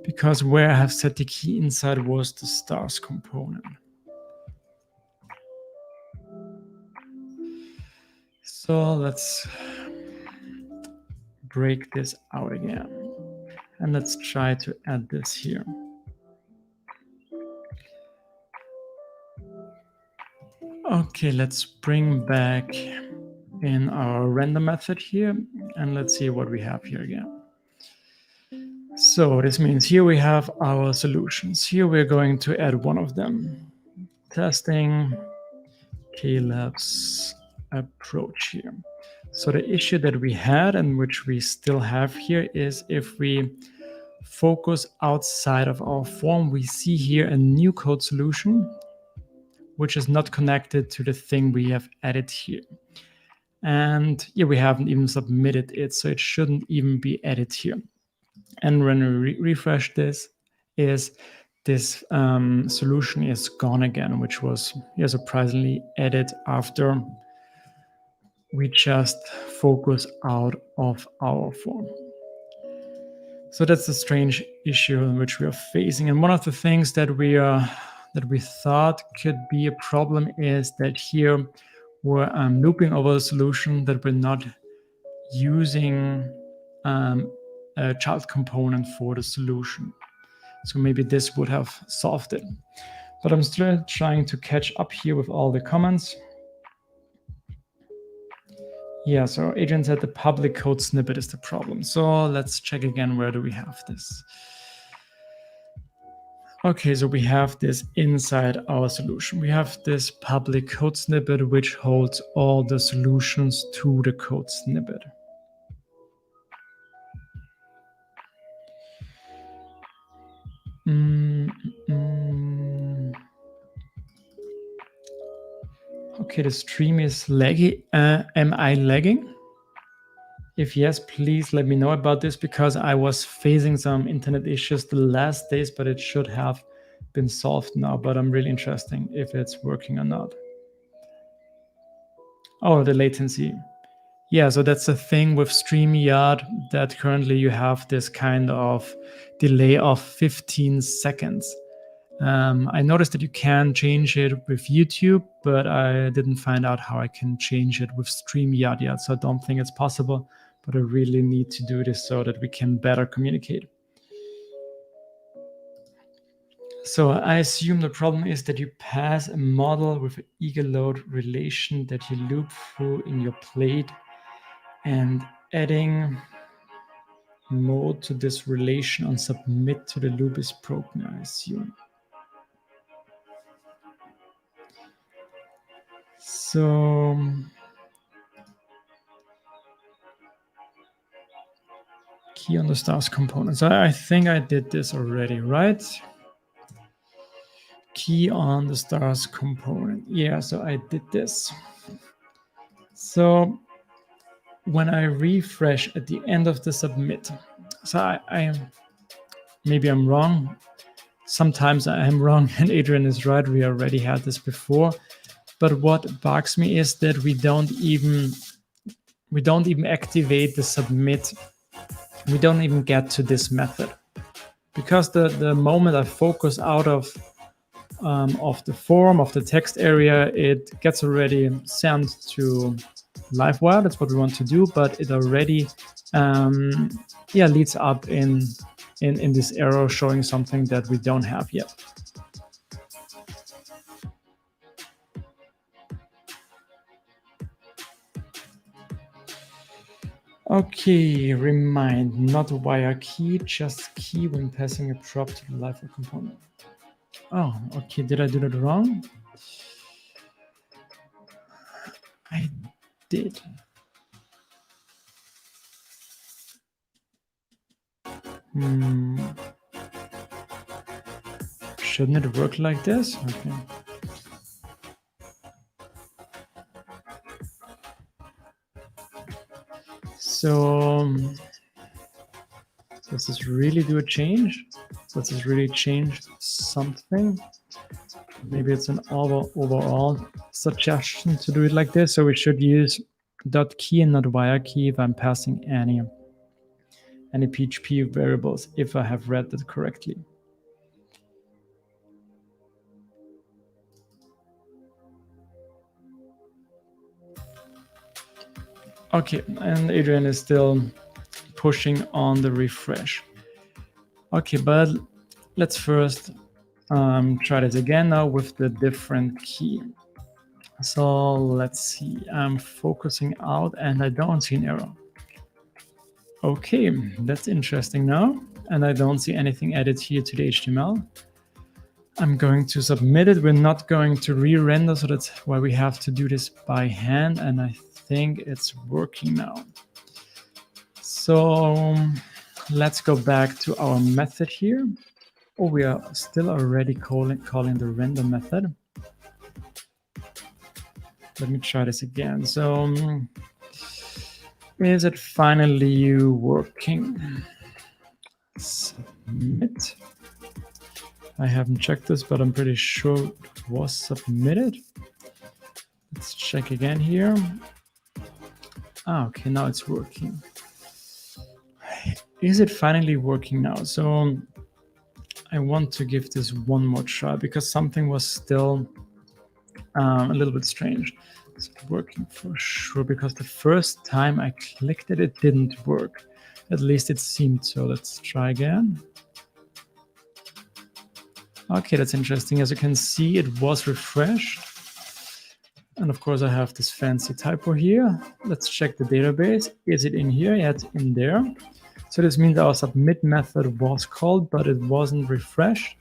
Because where I have set the key inside was the stars component. So let's break this out again. And let's try to add this here. Okay, let's bring back in our render method here, and let's see what we have here again. So this means here we have our solutions. Here we're going to add one of them. Testing Caleb's approach here. So the issue that we had and which we still have here is if we focus outside of our form, we see here a new code solution, which is not connected to the thing we have added here. And yeah, we haven't even submitted it, so it shouldn't even be added here. And when we refresh this, this solution is gone again, which was surprisingly added after we just focus out of our form. So that's a strange issue in which we are facing. And one of the things that we thought could be a problem is that here we're looping over a solution that we're not using a child component for the solution. So maybe this would have solved it. But I'm still trying to catch up here with all the comments. Yeah, so Adrian said the public code snippet is the problem. So let's check again, where do we have this? Okay, so we have this inside our solution. We have this public code snippet, which holds all the solutions to the code snippet. Okay, the stream is laggy. Am I lagging? If yes, please let me know about this, because I was facing some internet issues the last days, but it should have been solved now. But I'm really interested if it's working or not. Oh, the latency. Yeah, so that's the thing with StreamYard, that currently you have this kind of delay of 15 seconds. I noticed that you can change it with YouTube, but I didn't find out how I can change it with StreamYard yet, so I don't think it's possible, but I really need to do this so that we can better communicate. So I assume the problem is that you pass a model with an eager load relation that you loop through in your plate, and adding mode to this relation on submit to the loop is broken, I assume. So key on the stars components. I think I did this already, right? Key on the stars component. Yeah, so I did this. So when I refresh at the end of the submit, so maybe I'm wrong. Sometimes I am wrong and Adrian is right. We already had this before. But what bugs me is that we don't even activate the submit. We don't even get to this method, because the moment I focus out of the form, of the text area, it gets already sent to live wire. That's what we want to do, but it already leads up in this arrow showing something that we don't have yet. Okay, remind, not wire key, just key when passing a prop to the live wire component. Oh, okay, did I do that wrong? I did. Shouldn't it work like this? Okay. So does this really do a change? Does this really change something? Maybe it's an overall suggestion to do it like this. So we should use dot key and not wire key if I'm passing any PHP variables, if I have read that correctly. Okay, and Adrian is still pushing on the refresh. Okay, but let's first try this again now with the different key. So let's see, I'm focusing out and I don't see an error. Okay, that's interesting now. And I don't see anything added here to the HTML. I'm going to submit it. We're not going to re-render, so that's why we have to do this by hand. And I think it's working now. So let's go back to our method here. Oh, we are still already calling the render method. Let me try this again. So is it finally working? Submit. I haven't checked this, but I'm pretty sure it was submitted. Let's check again here. Ah, okay, now it's working. Is it finally working now? So I want to give this one more try because something was still a little bit strange. It's working for sure because the first time I clicked it, it didn't work. At least it seemed so. Let's try again. Okay, that's interesting. As you can see, it was refreshed. And of course, I have this fancy typo here. Let's check the database. Is it in here? Yeah, it's in there. So this means our submit method was called, but it wasn't refreshed.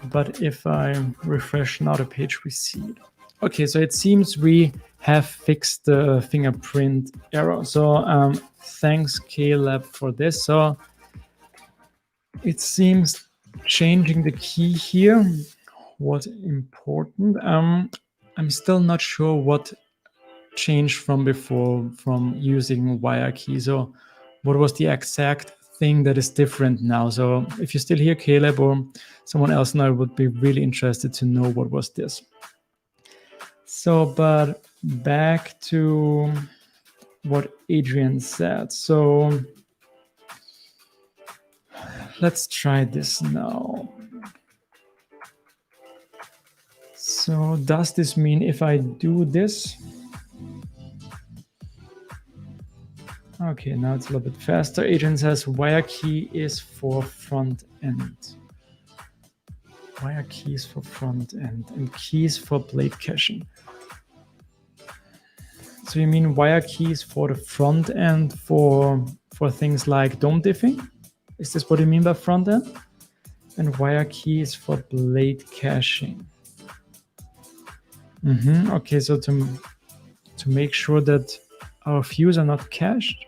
But if I refresh now the page, we see it. Okay, so it seems we have fixed the fingerprint error. So thanks, Caleb, for this. So it seems changing the key here was important. I'm still not sure what changed from before from using wire key. So what was the exact thing that is different now? So if you're still here, Caleb, or someone else now, I would be really interested to know what was this. So, but back to what Adrian said. So let's try this now. So does this mean if I do this? Okay, now it's a little bit faster. Adrian says wire key is for front end. Wire keys for front end and keys for blade caching. So you mean wire keys for the front end for things like DOM diffing? Is this what you mean by front end? And wire keys for blade caching. Okay, so to make sure that our views are not cached.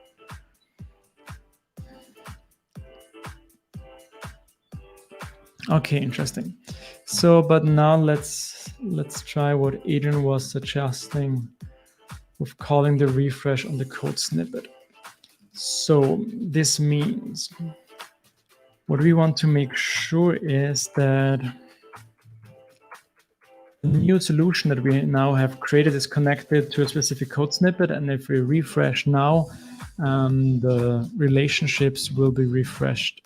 Okay, interesting. So, but now let's try what Adrian was suggesting with calling the refresh on the code snippet. So this means what we want to make sure is that the new solution that we now have created is connected to a specific code snippet. And if we refresh now, the relationships will be refreshed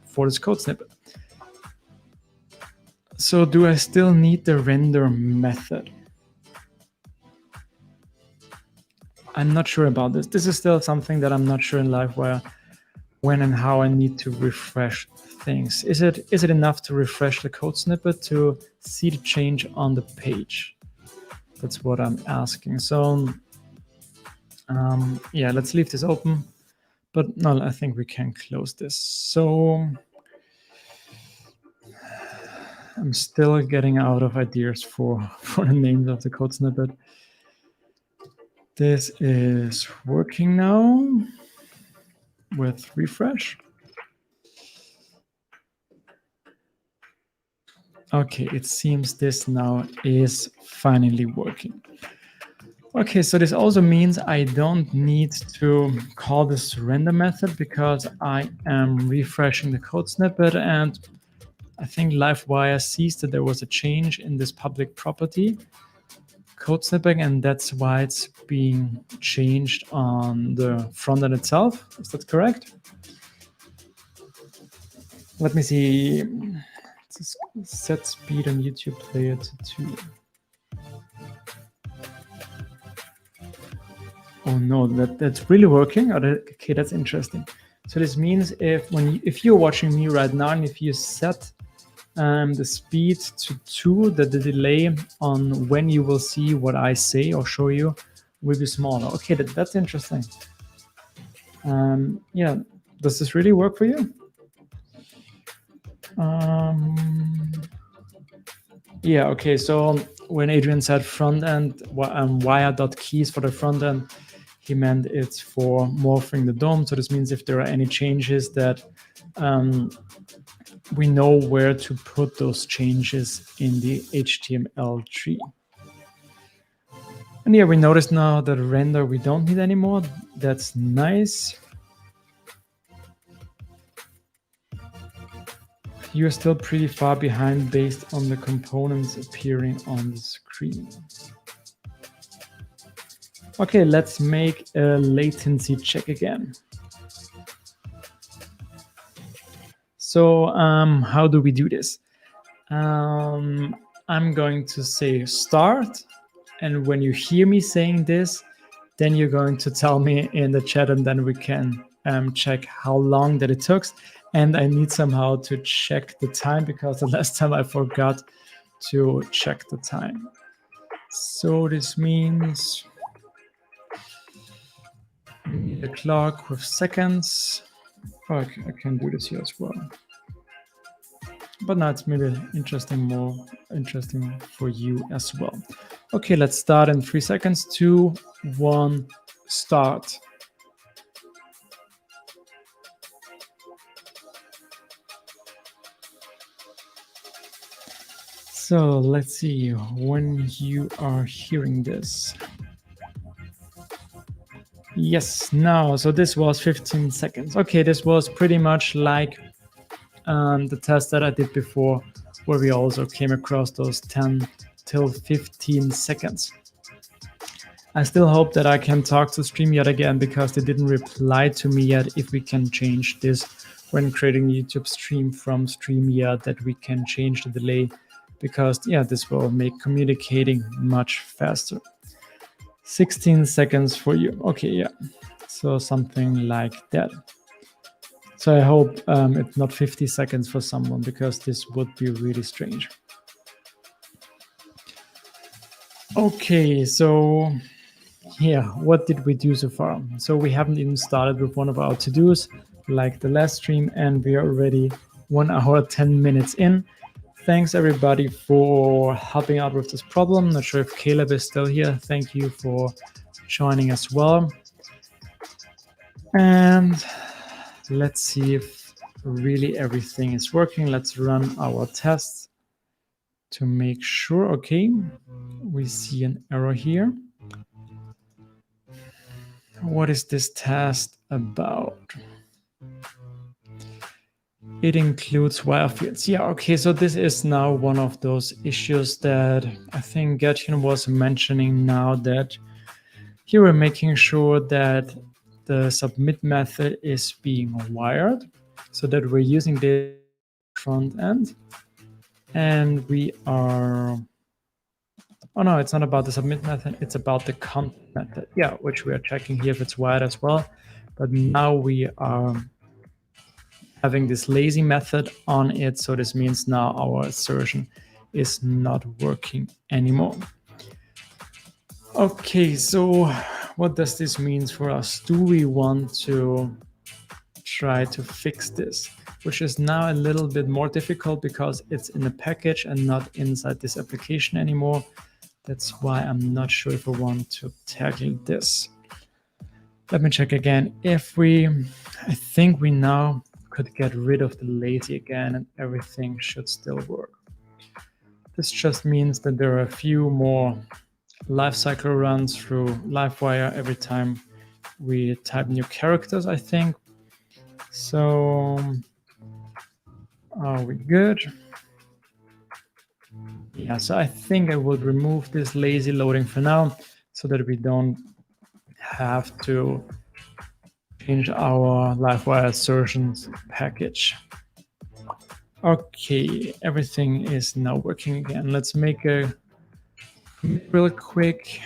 for this code snippet. So do I still need the render method? I'm not sure about this. This is still something that I'm not sure in LiveWire when and how I need to refresh things. Is it enough to refresh the code snippet to see the change on the page? That's what I'm asking. So yeah, let's leave this open. But no, I think we can close this. So I'm still getting out of ideas for the names of the code snippet. This is working now with refresh. Okay, it seems this now is finally working. Okay, so this also means I don't need to call this render method because I am refreshing the code snippet, and I think LiveWire sees that there was a change in this public property code snippet, and that's why it's being changed on the front end itself. Is that correct? Let me see. Let's set speed on YouTube player to 2. Oh no, that's really working. Okay, that's interesting. So this means if you're watching me right now, and if you set the speed to 2, that the delay on when you will see what I say or show you will be smaller. Okay, that's interesting. Yeah, does this really work for you? Yeah, okay, so when Adrian said front end, wire.keys for the front end, he meant it's for morphing the DOM. So this means if there are any changes that we know where to put those changes in the HTML tree. And yeah, we notice now that render we don't need anymore. That's nice. You're still pretty far behind based on the components appearing on the screen. Okay, let's make a latency check again. So how do we do this? I'm going to say start. And when you hear me saying this, then you're going to tell me in the chat, and then we can check how long that it took. And I need somehow to check the time because the last time I forgot to check the time. So this means the clock with seconds. Oh, I can do this here as well. But now it's maybe more interesting for you as well. Okay, let's start in 3 seconds. 2, 1, start. So let's see when you are hearing this. Yes, now, so this was 15 seconds. Okay, this was pretty much like the test that I did before, where we also came across those 10 till 15 seconds. I still hope that I can talk to StreamYard again because they didn't reply to me yet if we can change this when creating a YouTube stream from StreamYard, that we can change the delay, because yeah, this will make communicating much faster. 16 seconds for you. Okay, yeah. So something like that. So I hope it's not 50 seconds for someone, because this would be really strange. Okay, so yeah, what did we do so far? So we haven't even started with one of our to-dos, like the last stream, and we are already 1 hour, 10 minutes in. Thanks everybody for helping out with this problem. Not sure if Caleb is still here. Thank you for joining as well. And let's see if really everything is working. Let's run our tests to make sure. Okay, we see an error here. What is this test about? It includes wirefields. Yeah, okay, so this is now one of those issues that I think Gertjan was mentioning now, that here we're making sure that the submit method is being wired, so that we're using the front end, and we are Oh no, it's not about the submit method, it's about the content method. Yeah, which we are checking here if it's white as well. But now we are having this lazy method on it. So this means now our assertion is not working anymore. Okay, so what does this mean for us? Do we want to try to fix this? Which is now a little bit more difficult because it's in a package and not inside this application anymore. That's why I'm not sure if I want to tackle this. Let me check again. I think we now could get rid of the lazy again and everything should still work. This just means that there are a few more lifecycle runs through Livewire every time we type new characters, I think. So are we good? Yeah, so I think I would remove this lazy loading for now so that we don't have to change our Livewire assertions package. Okay, everything is now working again. Let's make a real quick.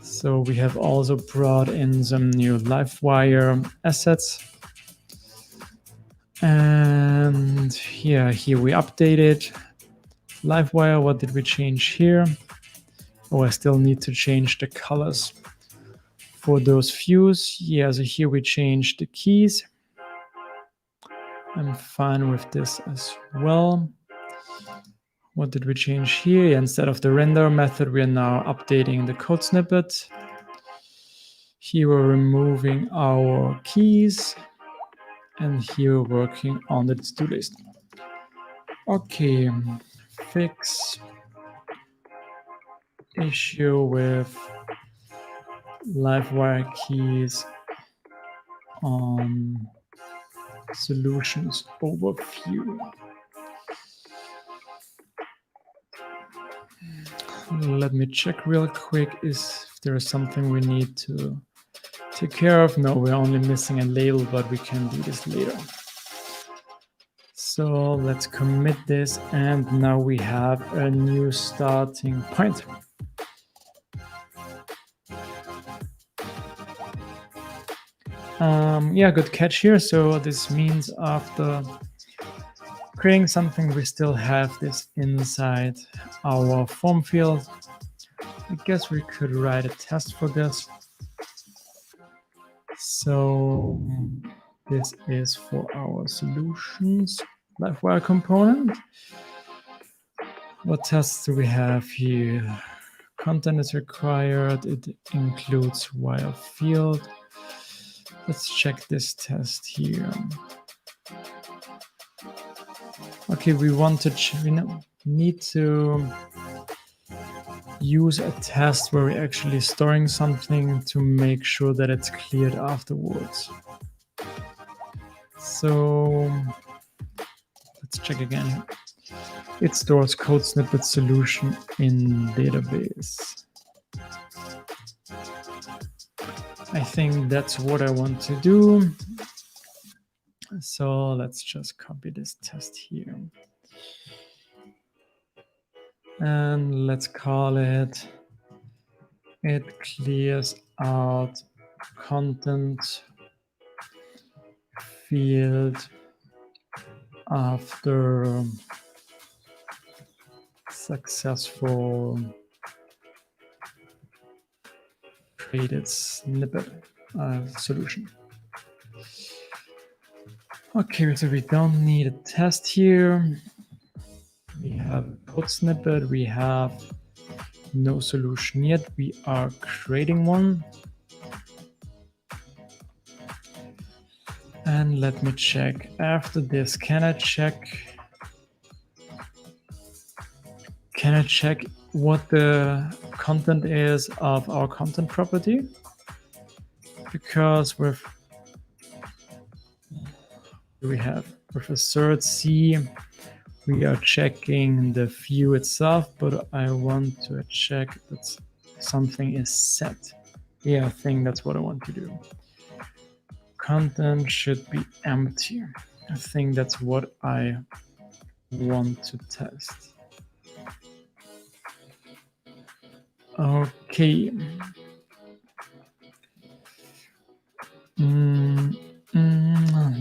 So we have also brought in some new Livewire assets. And here we updated Livewire. What did we change here? Oh, I still need to change the colors for those views. Yeah, so here we changed the keys. I'm fine with this as well. What did we change here? Instead of the render method, we are now updating the code snippet. Here we're removing our keys. And here we're working on the to-do list. Okay, fix issue with Livewire keys on solutions overview. Let me check real quick if there is something we need to take care of. No, we're only missing a label, but we can do this later. So let's commit this, and now we have a new starting point. Yeah, good catch here. So this means after creating something, we still have this inside our form field. I guess we could write a test for this. So this is for our solutions Livewire component. What tests do we have here? Content is required. It includes wire field. Let's check this test here. Okay, we need to use a test where we're actually storing something to make sure that it's cleared afterwards. So let's check again. It stores code snippet solution in database. I think that's what I want to do. So let's just copy this test here. And let's call it clears out content field after successful created snippet solution. Okay, so we don't need a test here. We have code snippet. We have no solution yet. We are creating one. And let me check after this. Can I check what the content is of our content property? Because with assert C, we are checking the view itself, but I want to check that something is set. Yeah, I think that's what I want to do. Content should be empty. I think that's what I want to test. Okay.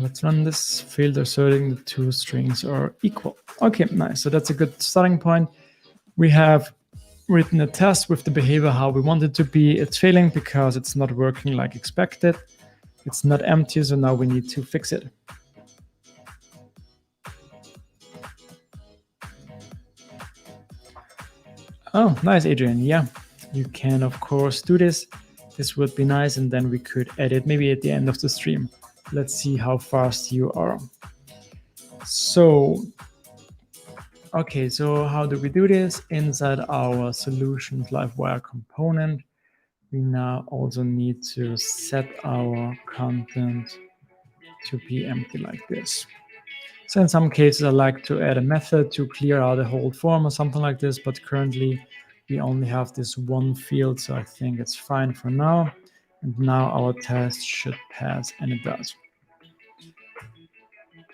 Let's run this field asserting the two strings are equal. Okay, nice. So that's a good starting point. We have written a test with the behavior how we want it to be. It's failing because it's not working like expected. It's not empty, so now we need to fix it. Oh, nice, Adrian. Yeah, you can, of course, do this. This would be nice, and then we could edit maybe at the end of the stream. Let's see how fast you are. So, okay, so how do we do this? Inside our solutions LiveWire component, we now also need to set our content to be empty like this. So in some cases, I like to add a method to clear out a whole form or something like this, but currently we only have this one field, so I think it's fine for now. And now our test should pass, and it does.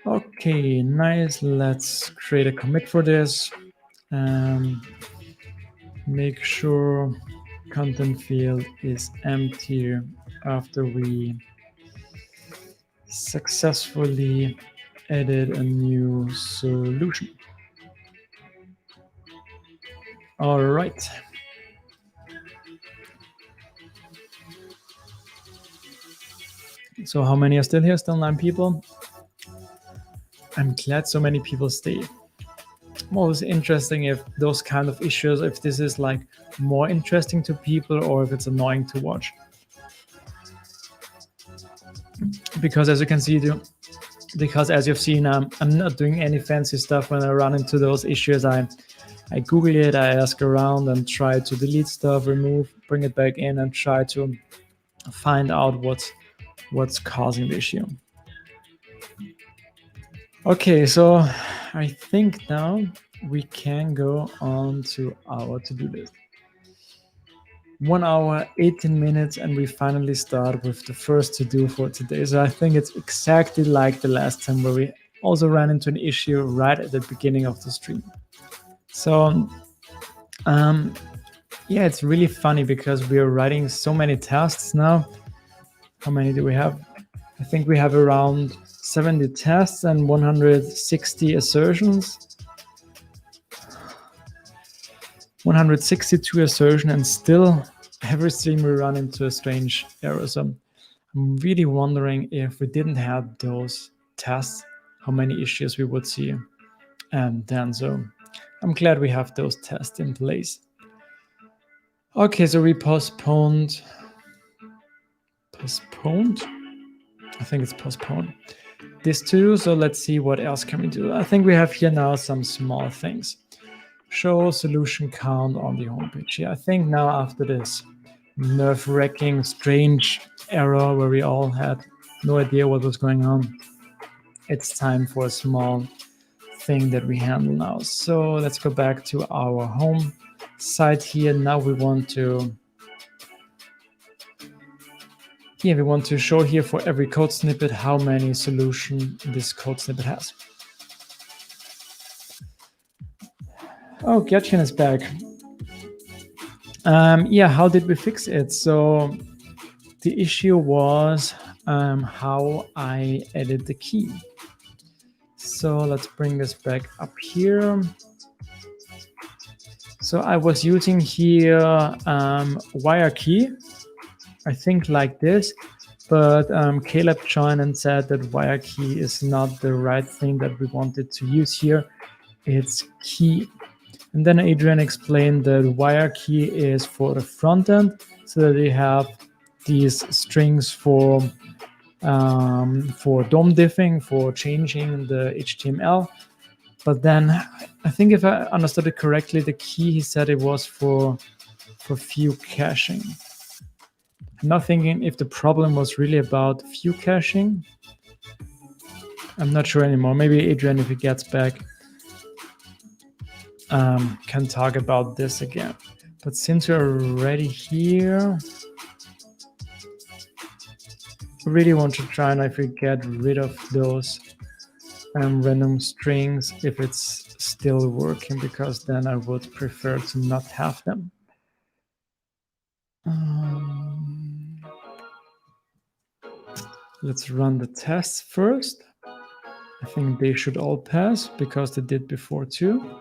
Okay, nice. Let's create a commit for this. Make sure content field is empty after we successfully added a new solution. All right. So how many are still here? Still 9 people. I'm glad so many people stay. Well, it's interesting if those kind of issues, if this is like more interesting to people or if it's annoying to watch. Because as you can see, because as you've seen, I'm not doing any fancy stuff when I run into those issues. I Google it, I ask around and try to delete stuff, remove, bring it back in, and try to find out what's causing the issue. Okay, so I think now we can go on to our to-do list. 1 hour, 18 minutes, and we finally start with the first to-do for today. So I think it's exactly like the last time where we also ran into an issue right at the beginning of the stream. So yeah, it's really funny because we are writing so many tests now. How many do we have? I think we have around 70 tests and 160 assertions. 162 assertions, and still every stream we run into a strange error. So I'm really wondering if we didn't have those tests, how many issues we would see. And then so I'm glad we have those tests in place. Okay, so we postponed. I think it's postponed. This too, so let's see what else can we do. I think we have here now some small things. Show solution count on the homepage. Yeah, I think now after this nerve-wracking, strange error where we all had no idea what was going on, it's time for a small thing that we handle now. So let's go back to our home site here. Now we want to show here for every code snippet how many solution this code snippet has. Oh, Gertchen is back. Yeah, how did we fix it? So the issue was how I added the key. So let's bring this back up here. So I was using here wire key, I think like this, but Caleb joined and said that wire key is not the right thing that we wanted to use here. It's key. And then Adrian explained that wire key is for the front end, so that you have these strings for DOM diffing, for changing the HTML. But then I think if I understood it correctly, the key, he said it was for view caching. I'm not thinking if the problem was really about view caching. I'm not sure anymore. Maybe Adrian, if he gets back, can talk about this again. But since we're already here, I really want to try and if we get rid of those random strings, if it's still working, because then I would prefer to not have them. Let's run the tests first. I think they should all pass because they did before too.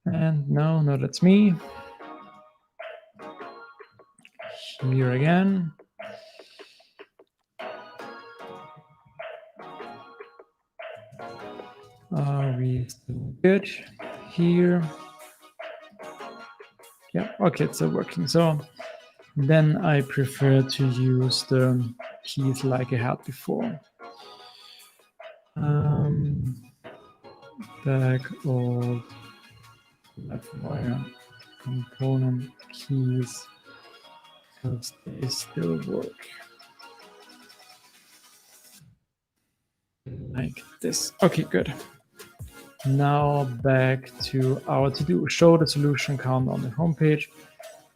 And no, that's me. Here again. Are we still good here? Yeah, okay, it's still working. So then I prefer to use the keys like I had before. Back of wire component keys because they still work. Like this. Okay, good. Now back to our to-do. Show the solution count on the homepage.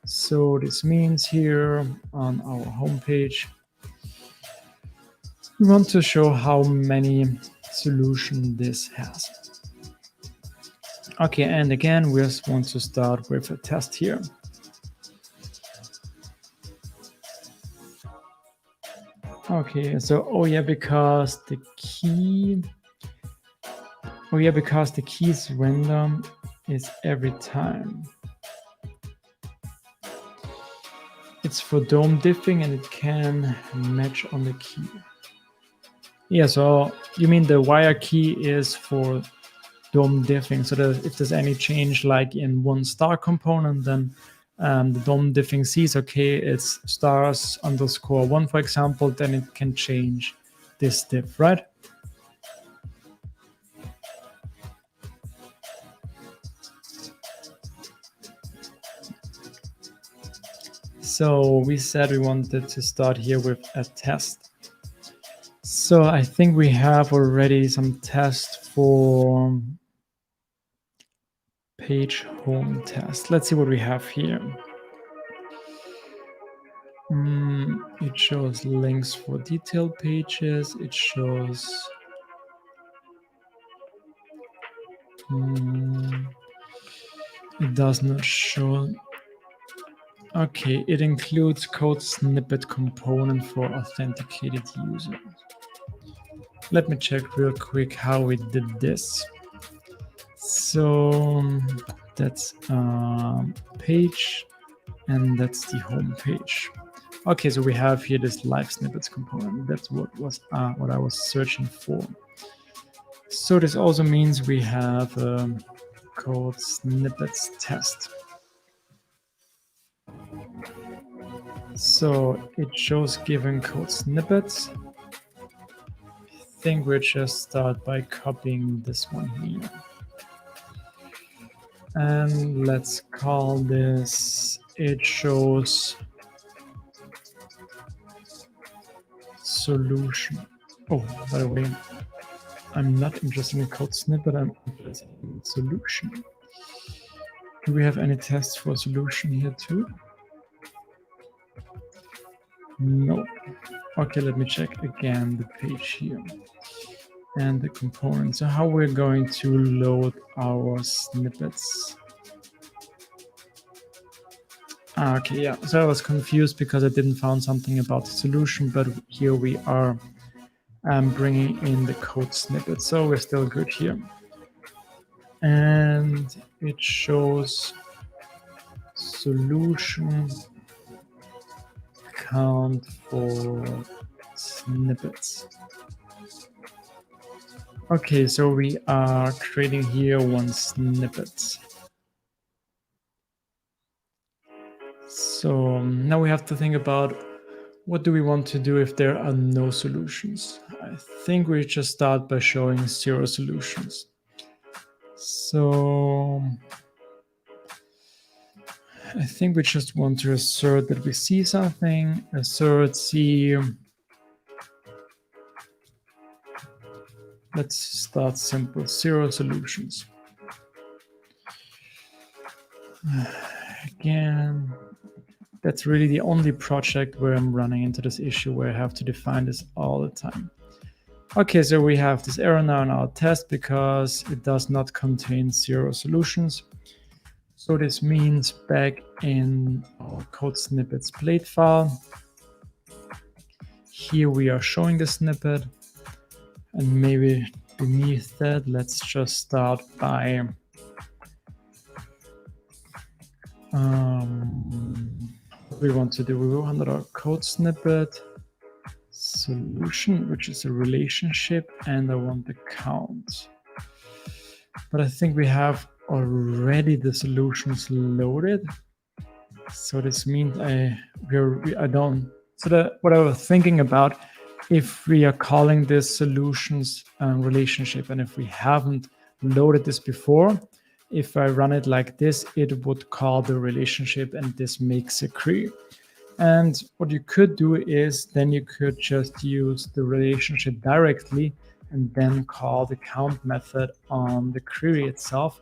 So this means here on our homepage, we want to show how many solutions this has. Okay, and again, we just want to start with a test here. Okay, so because the key keys random is every time. It's for DOM diffing and it can match on the key. Yeah, so you mean the wire key is for DOM diffing, so that if there's any change like in one star component, then the DOM diffing sees, okay, it's stars underscore 1, for example, then it can change this diff, right? So we said we wanted to start here with a test. So I think we have already some tests for page home test. Let's see what we have here. It shows links for detailed pages. It shows it does not show. Okay, it includes code snippet component for authenticated users. Let me check real quick how we did this. So that's page, and that's the home page. Okay, so we have here this live snippets component. That's what I was searching for. So this also means we have code snippets test. So it shows given code snippets. I think we'll just start by copying this one here. And let's call this, it shows solution. Oh, by the way, I'm not interested in code snippet, I'm interested in solution. Do we have any tests for solution here too? No. Okay, let me check again the page here and the components. So how we're going to load our snippets. Okay, yeah. So I was confused because I didn't find something about the solution, but here we are bringing in the code snippet. So we're still good here. And it shows solution count for snippets. Okay, so we are creating here one snippet. So now we have to think about what do we want to do if there are no solutions. I think we just start by showing 0 solutions. So I think we just want to assert that we see something, assert see. Let's start simple, 0 solutions. Again, that's really the only project where I'm running into this issue where I have to define this all the time. Okay, so we have this error now in our test because it does not contain 0 solutions. So this means back in our code snippet split file, here we are showing the snippet, and maybe beneath that, let's just start by what we want to do. We want our code snippet solution, which is a relationship, and I want the count. But I think we have already the solutions loaded. So this means what I was thinking about, if we are calling this solutions relationship, and if we haven't loaded this before, if I run it like this, it would call the relationship, and this makes a query. And what you could do is then you could just use the relationship directly and then call the count method on the query itself,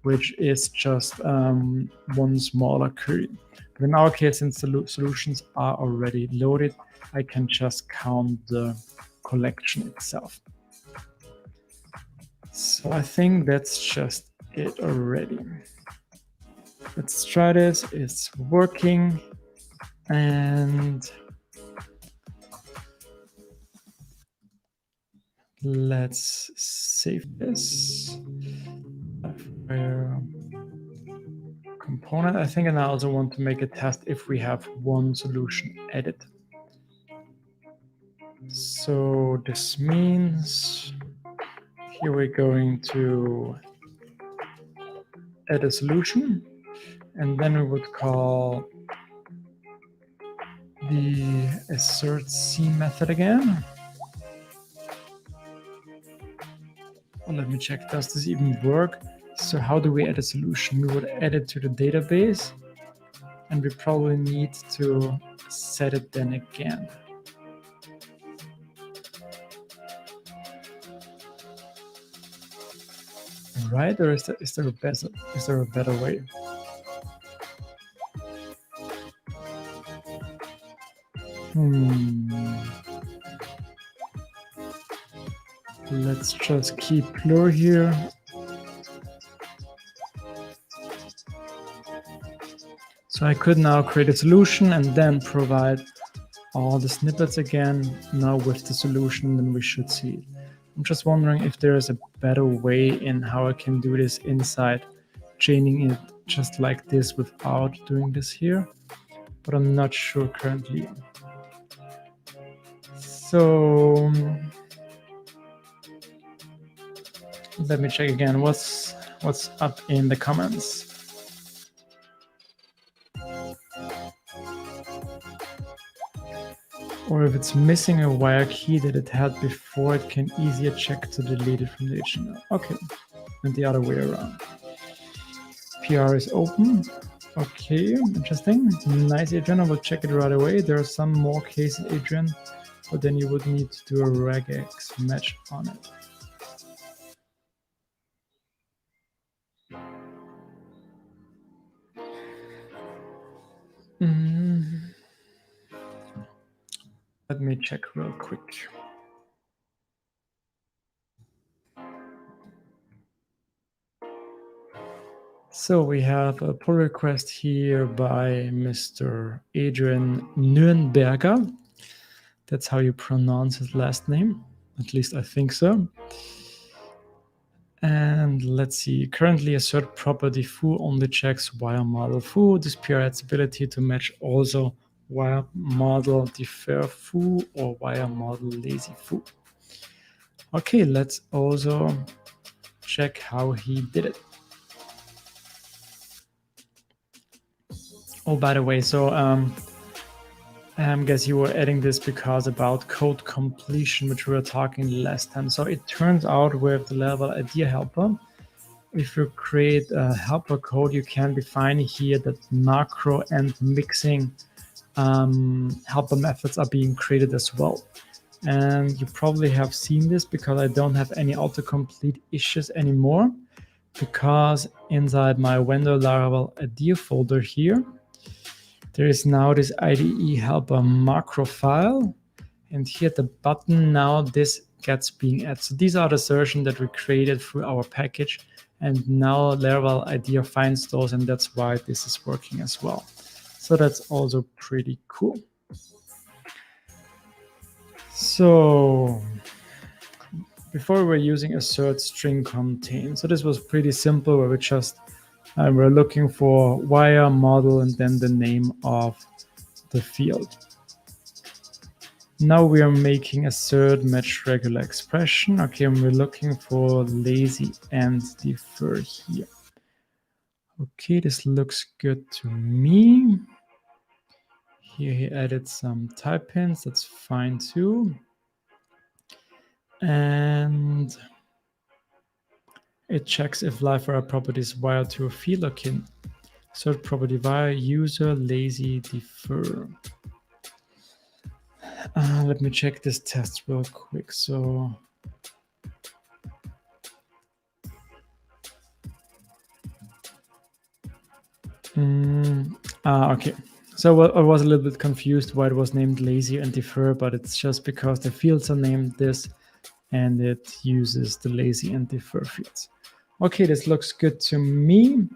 which is just one smaller query. But in our case, since the solutions are already loaded, I can just count the collection itself. So I think that's just it already. Let's try this. It's working. And let's save this. Component, I think, and I also want to make a test if we have one solution added. So this means here we're going to add a solution, and then we would call the assert C method again. Well, let me check, does this even work? So how do we add a solution? We would add it to the database, and we probably need to set it then again. Right? Or is there a better way? Let's just keep plur here. So I could now create a solution and then provide all the snippets again. Now with the solution, then we should see it. I'm just wondering if there is a better way in how I can do this inside, chaining it just like this without doing this here, but I'm not sure currently. So let me check again. What's up in the comments? Or if it's missing a wire key that it had before, it can easier check to delete it from the HTML. Okay, and the other way around. PR is open. Okay, interesting. Nice, Adrian. I will check it right away. There are some more cases, Adrian, but then you would need to do a regex match on it. Let me check real quick. So we have a pull request here by Mr. Adrian Nürnberger. That's how you pronounce his last name. At least I think so. And let's see, currently assert property foo only checks wire model foo. This PR adds ability to match also wire model defer foo or wire model lazy foo. Okay, let's also check how he did it. Oh, by the way, so I guess you were adding this because about code completion, which we were talking last time. So it turns out with the level idea helper, if you create a helper code, you can define here that macro and mixing helper methods are being created as well. And you probably have seen this because I don't have any autocomplete issues anymore, because inside my vendor Laravel idea folder here, there is now this IDE helper macro file, and here at the button now this gets being added. So these are the assertions that we created through our package, and now Laravel IDEA finds those, and that's why this is working as well. So that's also pretty cool. So before we were using assert string contain. So this was pretty simple, where we just we're looking for wire model and then the name of the field. Now we are making assert match regular expression. Okay, and we're looking for lazy and defer here. Okay, this looks good to me. Here he added some type hints, that's fine too. And it checks if live wire property is wired to a field. Okay, assert property wire user lazy defer. Let me check this test real quick. So okay. So I was a little bit confused why it was named lazy and defer, but it's just because the fields are named this and it uses the lazy and defer fields. Okay, this looks good to me.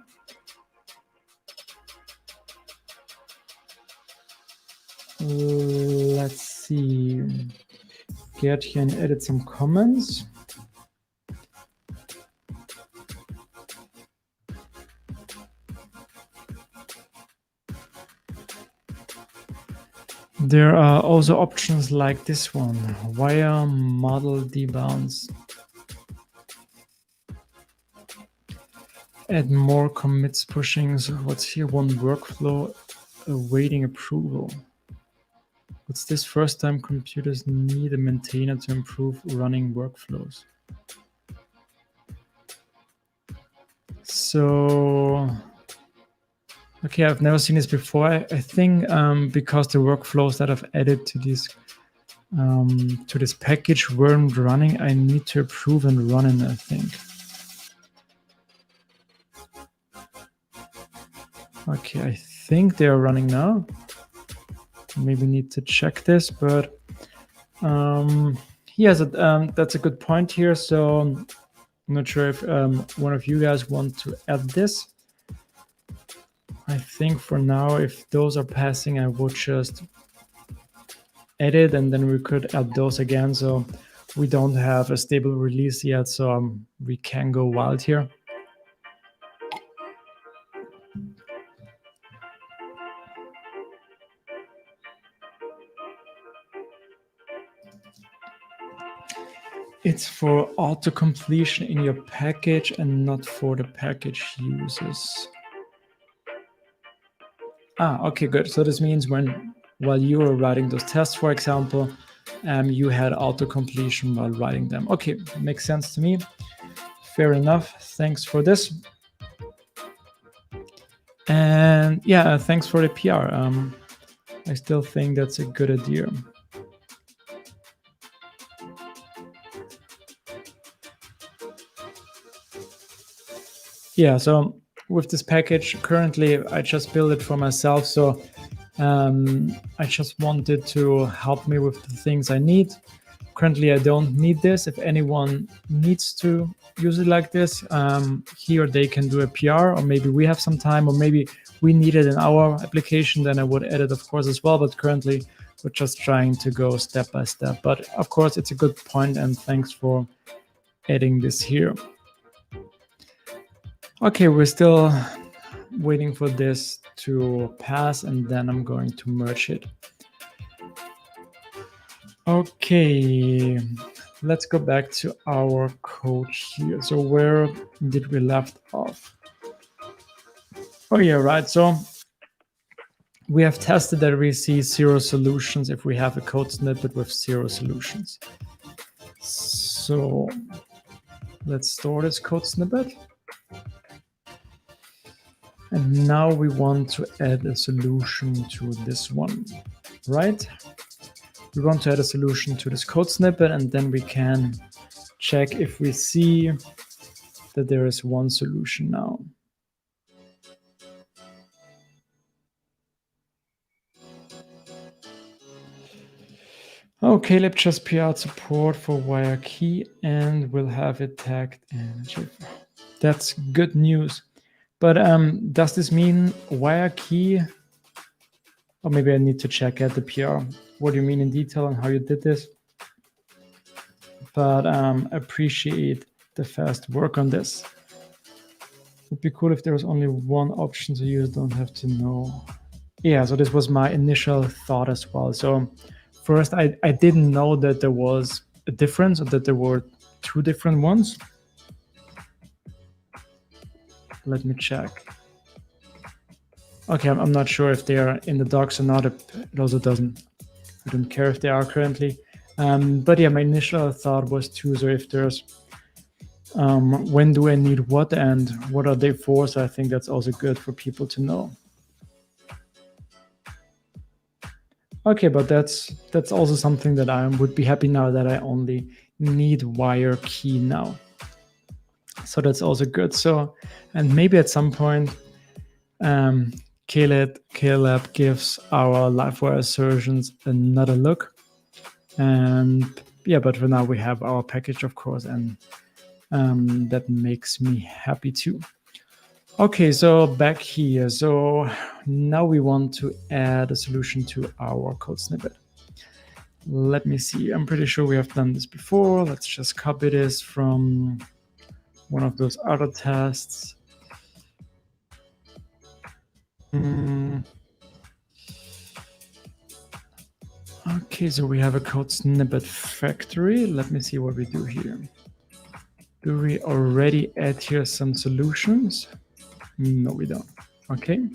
Let's see. Get here and edit some comments. There are also options like this one, wire model debounce. Add more commits pushing. So what's here? One workflow awaiting approval. What's this? First time computers need a maintainer to improve running workflows. So, okay, I've never seen this before. I think because the workflows that I've added to this package weren't running, I need to approve and run it, I think. Okay, I think they are running now. Maybe need to check this, but yes, that's a good point here. So I'm not sure if one of you guys want to add this. I think for now, if those are passing, I would just edit and then we could add those again. So we don't have a stable release yet, so we can go wild here. It's for auto completion in your package and not for the package users. Okay, good. So this means while you were writing those tests, for example, you had auto completion while writing them. Okay, makes sense to me. Fair enough. Thanks for this. And yeah, thanks for the PR. I still think that's a good idea. Yeah, so with this package, currently I just built it for myself. So I just wanted to help me with the things I need. Currently, I don't need this. If anyone needs to use it like this, he or they can do a PR, or maybe we have some time, or maybe we need it in our application, then I would add it, of course, as well. But currently, we're just trying to go step by step. But of course, it's a good point, and thanks for adding this here. Okay, we're still waiting for this to pass, and then I'm going to merge it. Okay, let's go back to our code here. So where did we left off? Oh yeah, right. So we have tested that we see 0 solutions if we have a code snippet with 0 solutions. So let's store this code snippet. And now we want to add a solution to this one, right? We want to add a solution to this code snippet, and then we can check if we see that there is one solution now. Oh, Caleb just PR'd support for wire key and will have it tagged in. That's good news. But does this mean wire key? Or maybe I need to check at the PR. What do you mean in detail and how you did this? But appreciate the fast work on this. It'd be cool if there was only one option so you don't have to know. Yeah, so this was my initial thought as well. So first, I didn't know that there was a difference, or that there were two different ones. Let me check. Okay, I'm not sure if they are in the docs or not. It also doesn't. I don't care if they are currently. But yeah, my initial thought was two. So if there's when do I need what and what are they for? So I think that's also good for people to know. Okay, but that's also something that I would be happy now that I only need wire key now. So that's also good. So, and maybe at some point, Caleb gives our LiveWire assertions another look. And yeah, but for now we have our package, of course, and that makes me happy too. Okay, so back here. So now we want to add a solution to our code snippet. Let me see. I'm pretty sure we have done this before. Let's just copy this from one of those other tests. Okay, so we have a code snippet factory. Let me see what we do here. Do we already add here some solutions? No, we don't. Okay.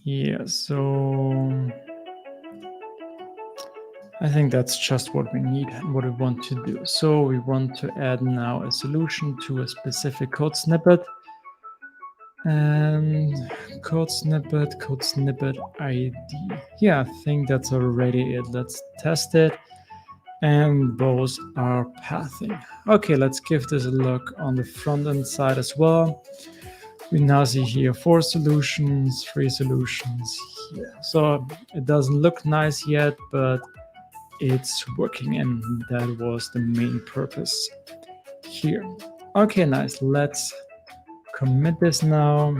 Yeah, so I think that's just what we need and what we want to do. So we want to add now a solution to a specific code snippet. And code snippet ID. Yeah, I think that's already it. Let's test it. And both are pathing. Okay, let's give this a look on the front end side as well. We now see here 4 solutions, 3 solutions here. So it doesn't look nice yet, but it's working, and that was the main purpose here. Okay, nice. Let's commit this now.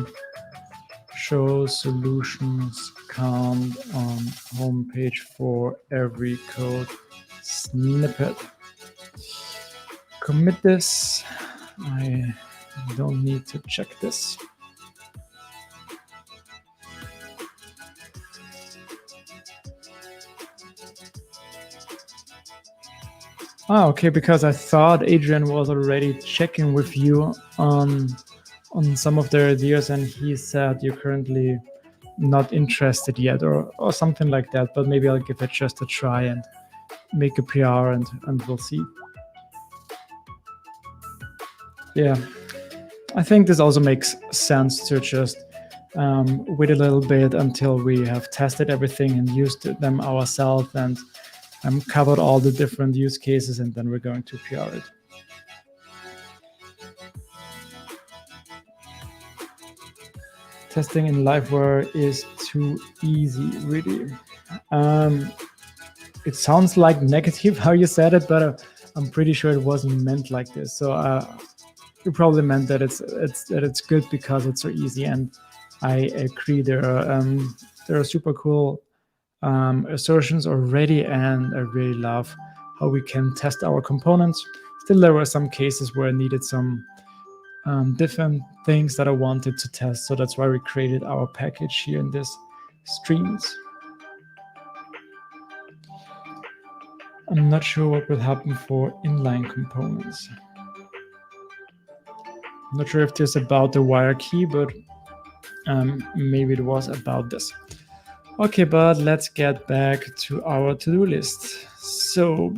Show solutions count on homepage for every code snippet. Commit this. I don't need to check this. Okay, because I thought Adrian was already checking with you on some of their ideas, and he said you're currently not interested yet, or something like that. But maybe I'll give it just a try and make a PR, and we'll see. Yeah, I think this also makes sense to just wait a little bit until we have tested everything and used them ourselves and covered all the different use cases, and then we're going to PR it. Testing in LiveWire is too easy, really. It sounds like negative how you said it, but I'm pretty sure it wasn't meant like this. So you probably meant that it's good because it's so easy, and I agree. There are super cool assertions already, and I really love how we can test our components. Still, there were some cases where I needed some different things that I wanted to test, so that's why we created our package here in this streams. I'm not sure what will happen for inline components. I'm not sure if this is about the wire key, but maybe it was about this. Okay, but let's get back to our to-do list. So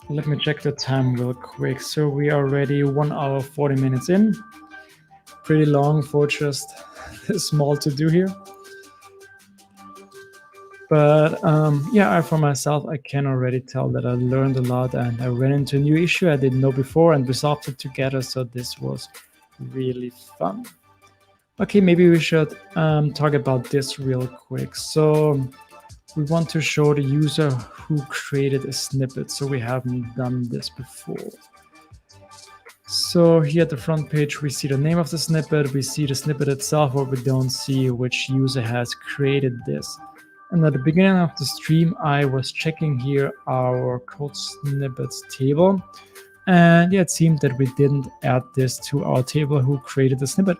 let me check the time real quick. So we are already 1 hour 40 minutes in. Pretty long for just a small to-do here. But yeah, for myself, I can already tell that I learned a lot, and I ran into a new issue I didn't know before, and we solved it together. So this was really fun. Okay, maybe we should talk about this real quick. So we want to show the user who created a snippet, so we haven't done this before. So here at the front page, we see the name of the snippet, we see the snippet itself, but we don't see which user has created this. And at the beginning of the stream, I was checking here our code snippets table. And yeah, it seemed that we didn't add this to our table who created the snippet.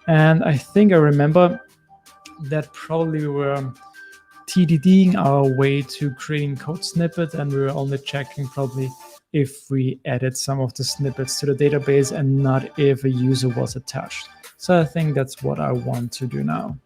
And I think I remember that probably we were TDDing our way to creating code snippet, and we were only checking probably if we added some of the snippets to the database and not if a user was attached. So I think that's what I want to do now.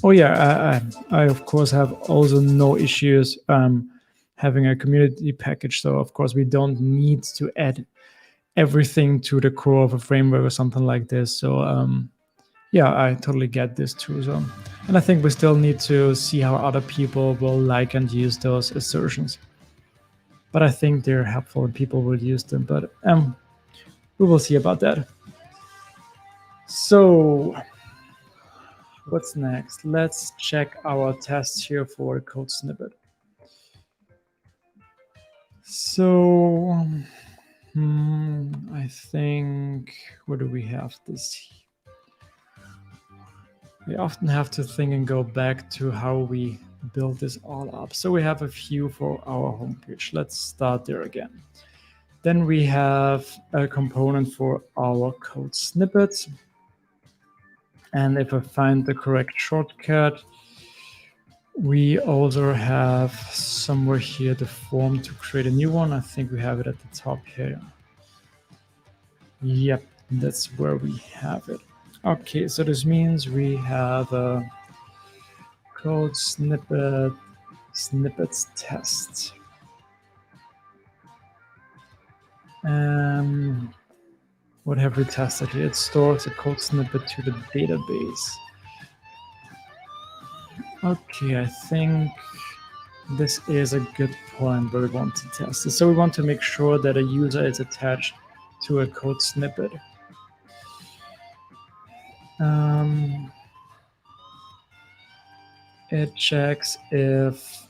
Oh yeah, I of course have also no issues having a community package. So of course we don't need to add everything to the core of a framework or something like this. So yeah, I totally get this too. So, and I think we still need to see how other people will like and use those assertions. But I think they're helpful and people will use them. But we will see about that. So what's next? Let's check our tests here for a code snippet. So I think, where do we have this? We often have to think and go back to how we build this all up. So we have a few for our homepage. Let's start there again. Then we have a component for our code snippets. And if I find the correct shortcut, we also have somewhere here the form to create a new one. I think we have it at the top here. Yep, that's where we have it. Okay, so this means we have a code snippets test. What have we tested here? It stores a code snippet to the database. Okay, I think this is a good point where we want to test it. So we want to make sure that a user is attached to a code snippet. It checks if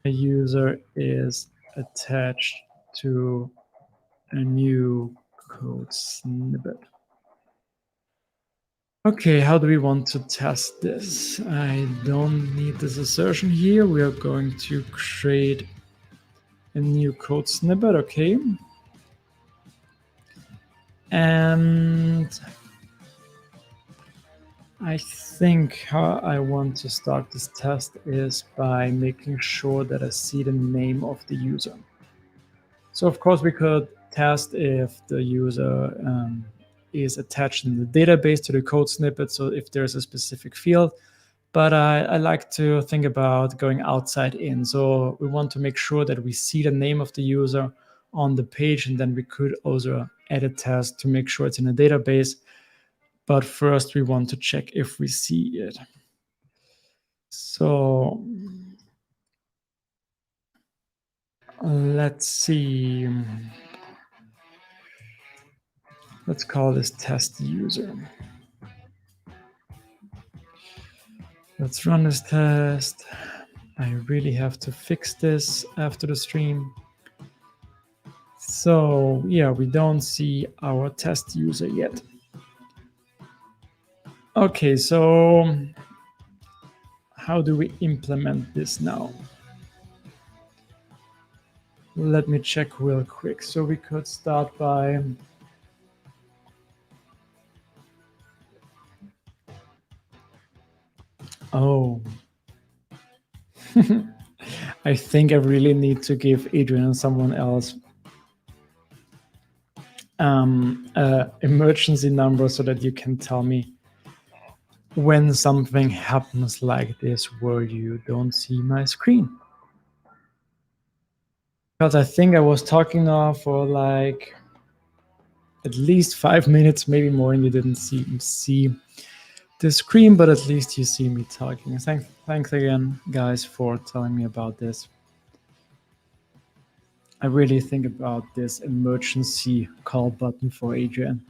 a user is attached to a new code snippet. Okay, how do we want to test this? I don't need this assertion here. We are going to create a new code snippet, okay. And I think how I want to start this test is by making sure that I see the name of the user. So of course we could test if the user is attached in the database to the code snippet, so if there's a specific field. But I like to think about going outside in. So we want to make sure that we see the name of the user on the page, and then we could also add a test to make sure it's in a database. But first we want to check if we see it. So let's see. Let's call this test user. Let's run this test. I really have to fix this after the stream. So yeah, we don't see our test user yet. Okay, so how do we implement this now? Let me check real quick. So we could start by I think I really need to give Adrian and someone else emergency number so that you can tell me when something happens like this where you don't see my screen. Because I think I was talking now for like at least 5 minutes, maybe more, and you didn't see the screen, but at least you see me talking. Thanks again, guys, for telling me about this. I really think about this emergency call button for Adrian.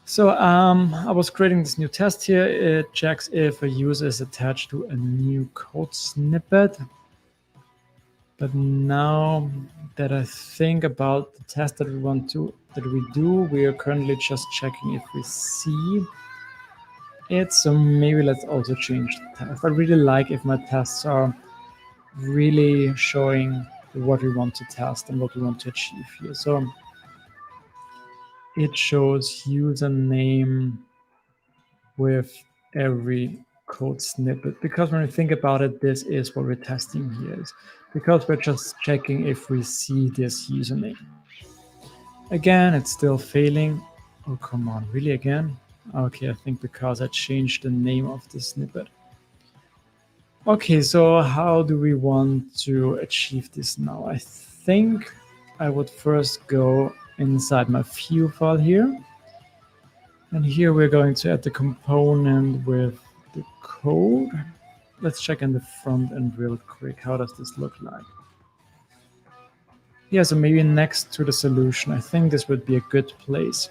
So I was creating this new test here. It checks if a user is attached to a new code snippet. But now that I think about the test that we do, we are currently just checking if we see it. So maybe let's also change the test. I really like if my tests are really showing what we want to test and what we want to achieve here. So it shows username with every code snippet, because when we think about it, this is what we're testing here, is because we're just checking if we see this username. Again, it's still failing. Oh, come on, really again? Okay, I think because I changed the name of the snippet. Okay, so how do we want to achieve this now? I think I would first go inside my view file here. And here we're going to add the component with the code. Let's check in the front end real quick. How does this look like? Yeah, so maybe next to the solution. I think this would be a good place.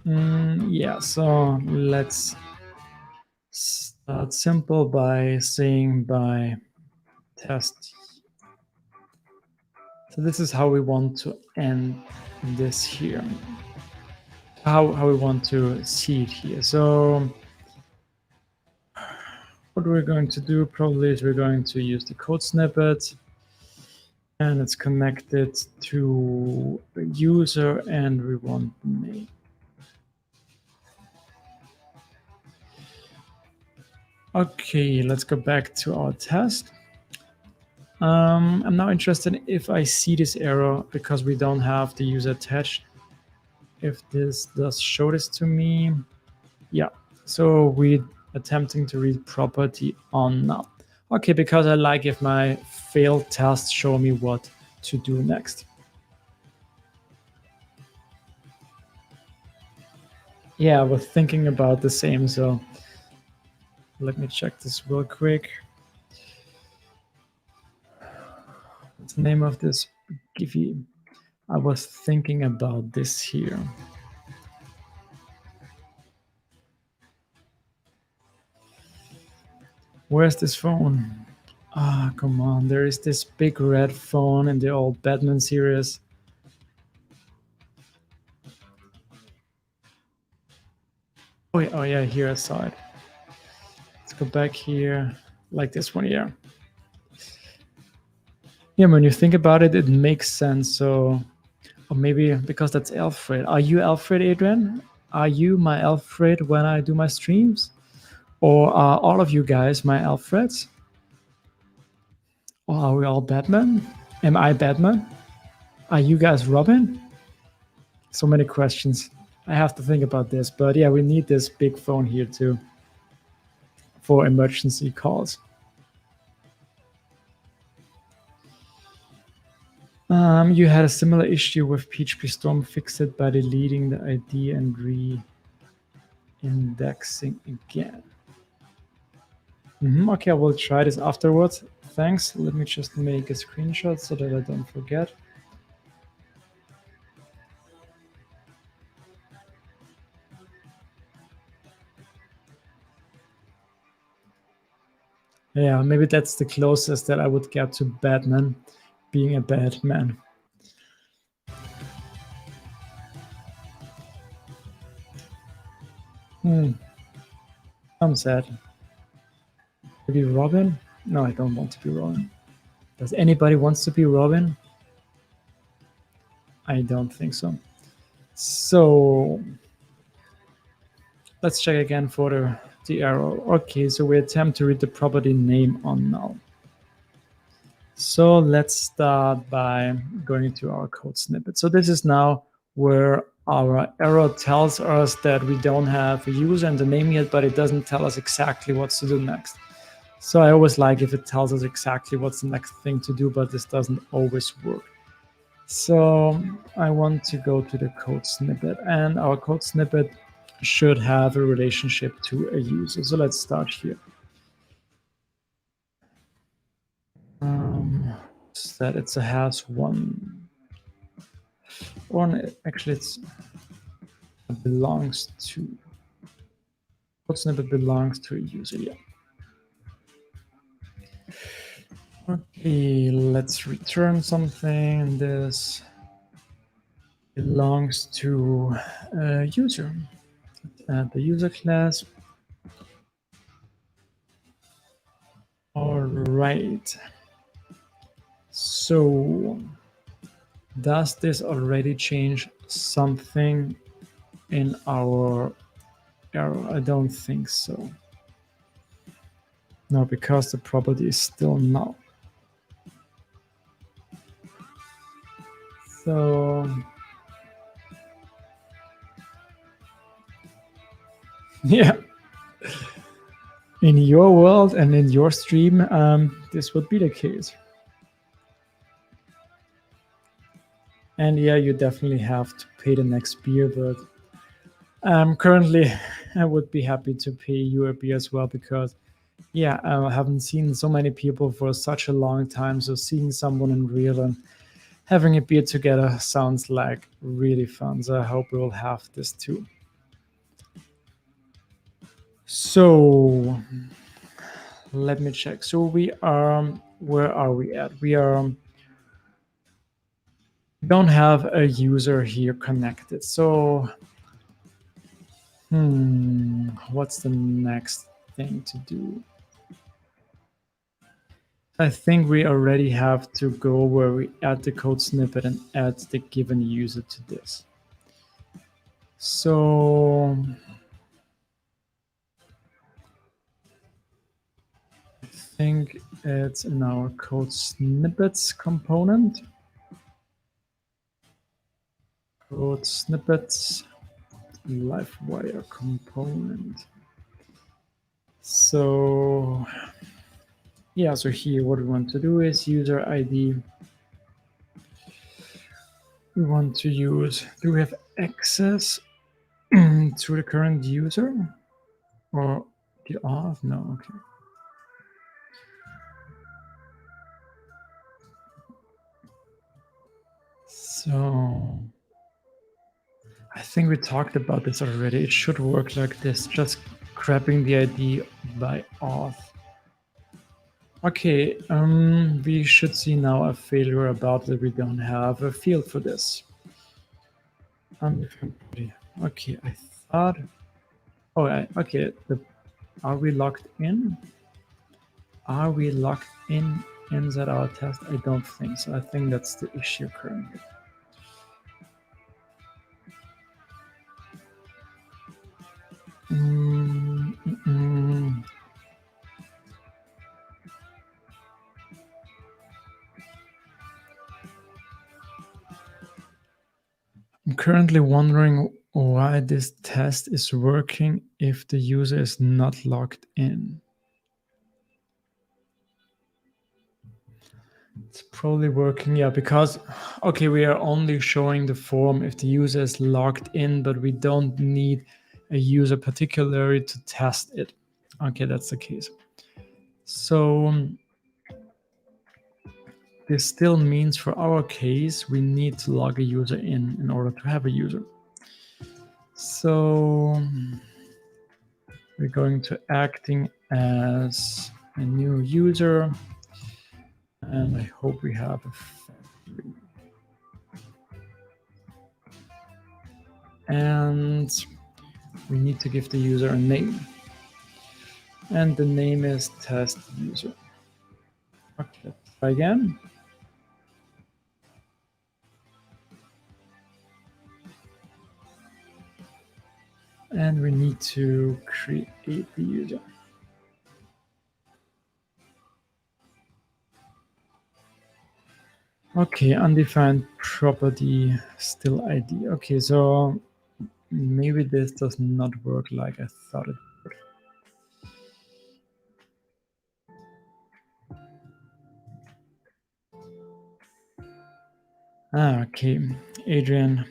Yeah, so let's start simple by saying by test. So this is how we want to end this here. How we want to see it here. So what we're going to do probably is we're going to use the code snippet, and it's connected to a user, and we want the name. Okay, let's go back to our test. I'm now interested if I see this error because we don't have the user attached. If this does show this to me, yeah. So we're attempting to read property on now. Okay, because I like if my failed tests show me what to do next. Yeah, I was thinking about the same, so let me check this real quick. What's the name of this? Giphy. I was thinking about this here. Where's this phone? Ah, come on. There is this big red phone in the old Batman series. Oh yeah, here I saw it. Let's go back here, like this one here. Yeah, when you think about it, it makes sense. So, or maybe because that's Alfred. Are you Alfred, Adrian? Are you my Alfred when I do my streams? Or are all of you guys my Alfreds? Or are we all Batman? Am I Batman? Are you guys Robin? So many questions. I have to think about this. But yeah, we need this big phone here too for emergency calls. You had a similar issue with PHP Storm. Fix it by deleting the ID and re-indexing again. Okay, I will try this afterwards. Thanks. Let me just make a screenshot so that I don't forget. Yeah, maybe that's the closest that I would get to Batman being a bad man. I'm sad. Maybe Robin? No, I don't want to be Robin. Does anybody wants to be Robin? I don't think so. So let's check again for the error. Okay, so we attempt to read the property name on null. So let's start by going to our code snippet. So this is now where our error tells us that we don't have a user and the name yet, but it doesn't tell us exactly what to do next. So I always like if it tells us exactly what's the next thing to do, but this doesn't always work. So I want to go to the code snippet, and our code snippet should have a relationship to a user. So let's start here. That it's a has one, or actually it belongs to. Code snippet belongs to a user. Yeah. Okay, let's return something. This belongs to a user. Add the user class. All right. So does this already change something in our error? I don't think so. No, because the property is still null. So yeah, in your world and in your stream, this would be the case. And yeah, you definitely have to pay the next beer, but currently I would be happy to pay you a beer as well, because yeah, I haven't seen so many people for such a long time. So seeing someone in real and having a beer together sounds like really fun. So I hope we will have this too. So let me check. So we are, where are we at? We don't have a user here connected. So what's the next thing to do? I think we already have to go where we add the code snippet and add the given user to this. So I think it's in our code snippets component. Code snippets, LiveWire component. So yeah, so here what we want to do is user ID. We want to use, do we have access to the current user or the auth? No, okay. So I think we talked about this already. It should work like this, just grabbing the ID by auth. Okay, we should see now a failure about that we don't have a field for this. Okay, I thought, oh, okay, are we logged in? Are we logged in inside our test? I don't think so. I think that's the issue currently. I'm currently wondering why this test is working if the user is not logged in. It's probably working, yeah, because, okay, we are only showing the form if the user is logged in, but we don't need a user particularly to test it. Okay, that's the case. So this still means for our case, we need to log a user in order to have a user. So we're going to acting as a new user, and I hope we have a factory. And we need to give the user a name. And the name is test user. Okay, let's try again. And we need to create the user. Okay, undefined property, still ID. Okay, so maybe this does not work like I thought it would. Okay, Adrian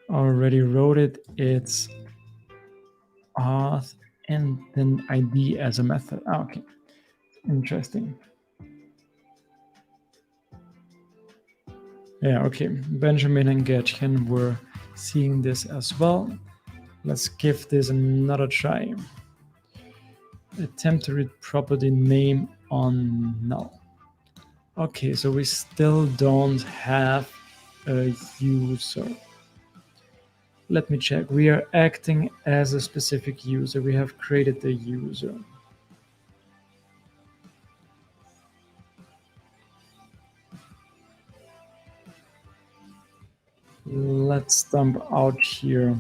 already wrote it. It's auth and then ID as a method. Okay, interesting. Yeah, okay. Benjamin and Gertchen were seeing this as well. Let's give this another try. Attempt to read property name on null. Okay, so we still don't have a user. Let me check. We are acting as a specific user. We have created the user. Let's dump out here.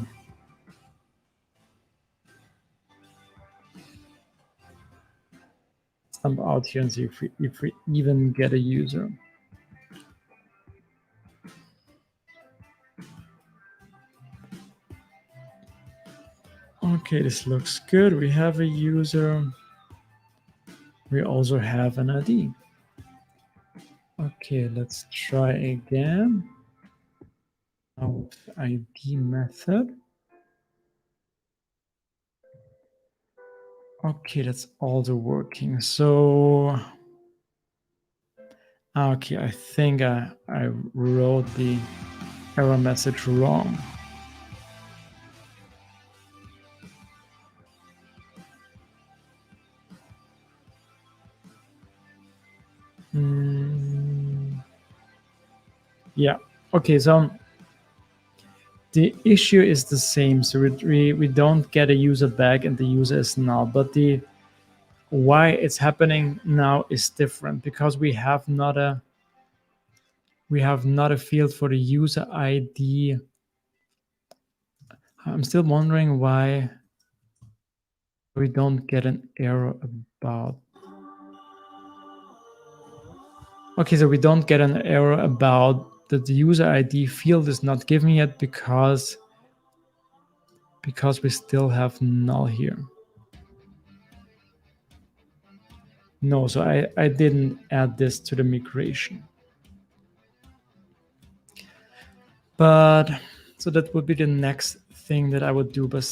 Dump out here and see if we even get a user. Okay, this looks good. We have a user. We also have an ID. Okay, let's try again. Now with the ID method. Okay, that's also working. So, okay, I think I wrote the error message wrong. Yeah, okay, so the issue is the same. So we don't get a user back and the user is null, but the why it's happening now is different because we have not a field for the user ID. I'm still wondering why we don't get an error about. Okay, so we don't get an error about that the user ID field is not given yet because we still have null here. No, so I didn't add this to the migration. But so that would be the next thing that I would do, but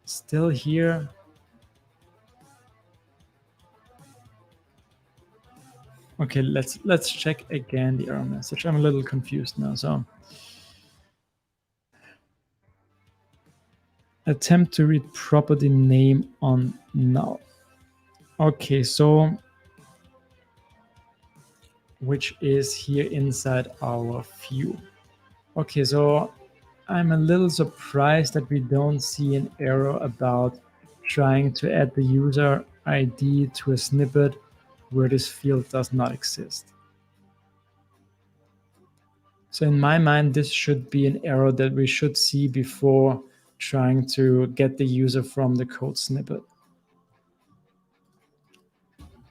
still here. Okay, let's check again the error message. I'm a little confused now. So attempt to read property name on null. Okay, so which is here inside our view. Okay, so I'm a little surprised that we don't see an error about trying to add the user ID to a snippet where this field does not exist. So in my mind, this should be an error that we should see before trying to get the user from the code snippet.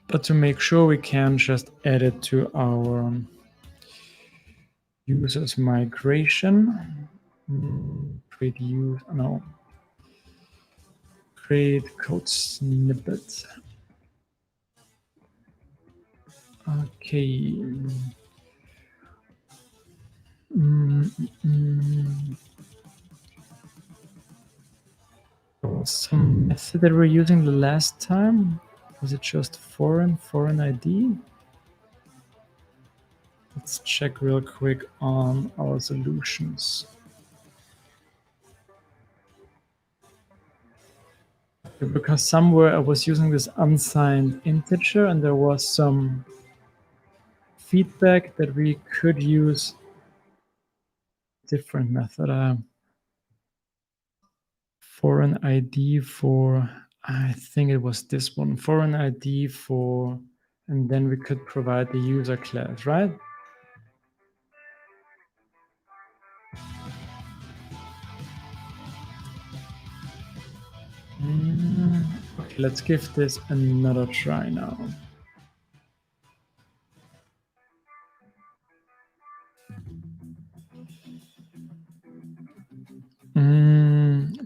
But to make sure, we can just add it to our users migration. Create create code snippet. Okay. Some method that we're using the last time. Was it just foreign ID? Let's check real quick on our solutions. Because somewhere I was using this unsigned integer and there was some feedback that we could use different method. Foreign ID for, I think it was this one, foreign ID for, and then we could provide the user class, right? Okay, let's give this another try now.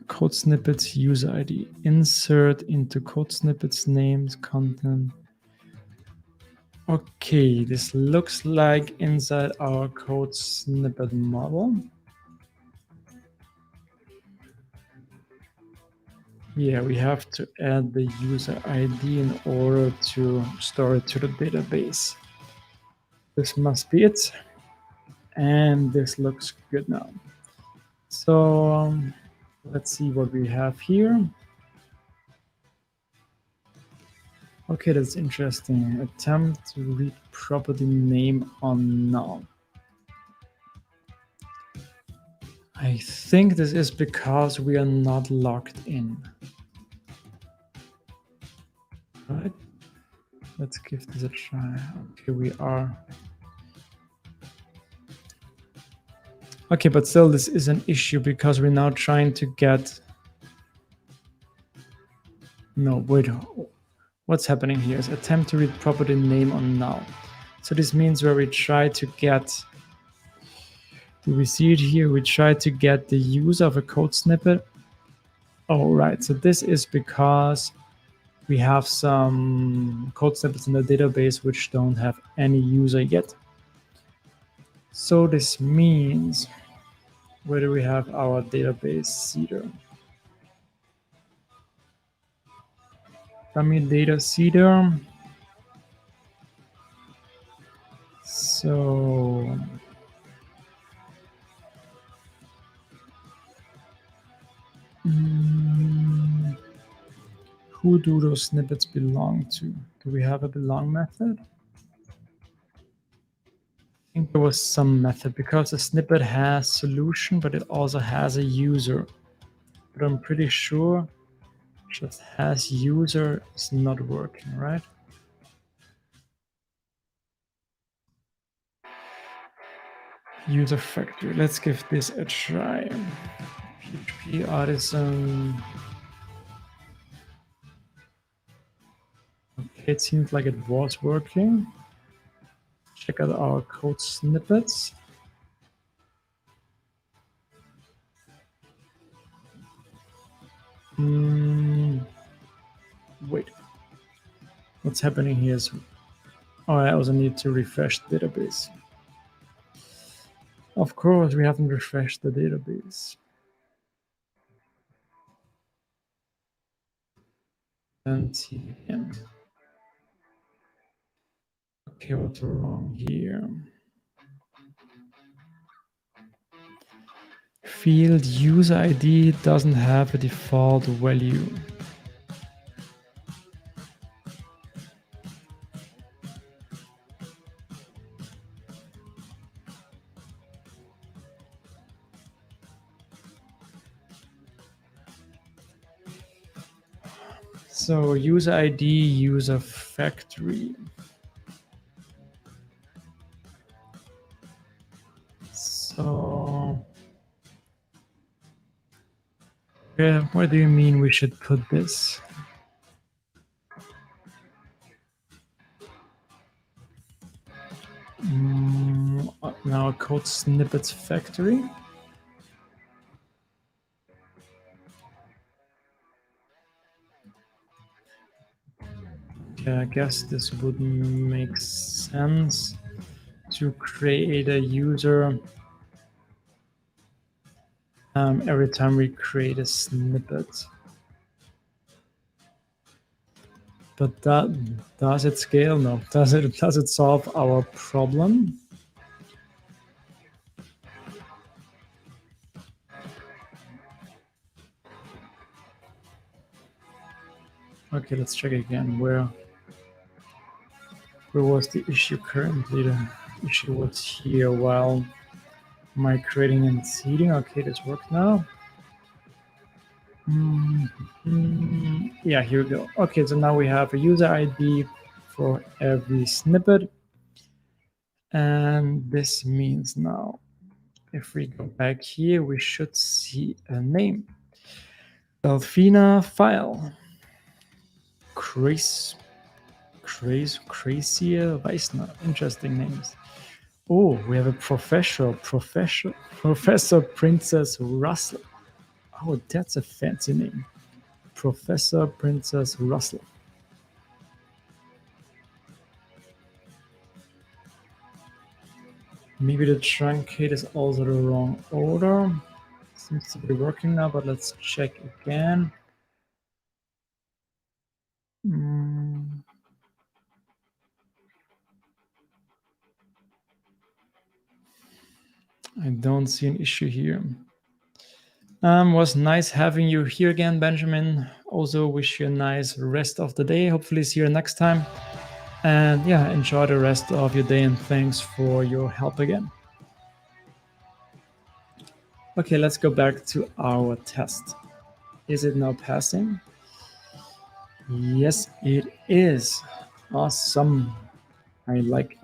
Code snippets user ID. Insert into code snippets names content. Okay, this looks like inside our code snippet model. Yeah, we have to add the user ID in order to store it to the database. This must be it. And this looks good now. So let's see what we have here. Okay, that's interesting. Attempt to read property name on null. I think this is because we are not logged in. Right? Let's give this a try. Okay, we are. Okay, but still this is an issue because we're now trying to get. No, wait. What's happening here is attempt to read property name on null. So this means where we try to get. Do we see it here? We try to get the user of a code snippet. Oh, right. So this is because we have some code snippets in the database which don't have any user yet. So this means, where do we have our database seeder? Dummy data seeder. So who do those snippets belong to? Do we have a belong method? I think there was some method because the snippet has solution, but it also has a user. But I'm pretty sure just has user is not working, right? User factory. Let's give this a try. PHP artisan. Okay, it seems like it was working. Check out our code snippets. Wait, what's happening here is, oh, I also need to refresh the database. Of course, we haven't refreshed the database. And again. Okay, what's wrong here? Field user ID doesn't have a default value. So user ID, user factory. So where do you mean we should put this? Now code snippets factory. Yeah, I guess this would make sense to create a user every time we create a snippet. But does it scale? No. Does it solve our problem? Okay, let's check again. Where was the issue currently? The issue was here while migrating and seeding. Okay, this works now. Yeah, here we go. Okay, so now we have a user ID for every snippet. And this means now, if we go back here, we should see a name. Delphina file. Crazier Weissner. Interesting names. Oh, we have a Professor Princess Russell. Oh, that's a fancy name. Professor Princess Russell. Maybe the truncate is also the wrong order. Seems to be working now, but let's check again. I don't see an issue here. Was nice having you here again, Benjamin. Also wish you a nice rest of the day. Hopefully see you next time. And yeah, enjoy the rest of your day and thanks for your help again. Okay, let's go back to our test. Is it now passing? Yes, it is. Awesome. I like.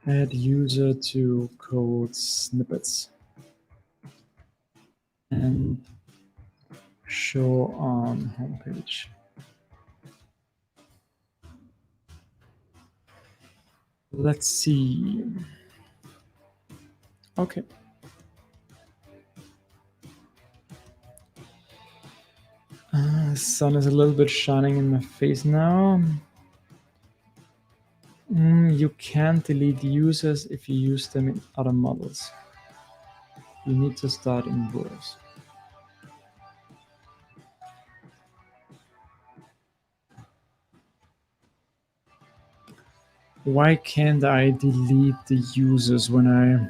Add user to code snippets and show on homepage. Let's see. Okay. Sun is a little bit shining in my face now. You can't delete users if you use them in other models. You need to start in Wars. Why can't I delete the users when I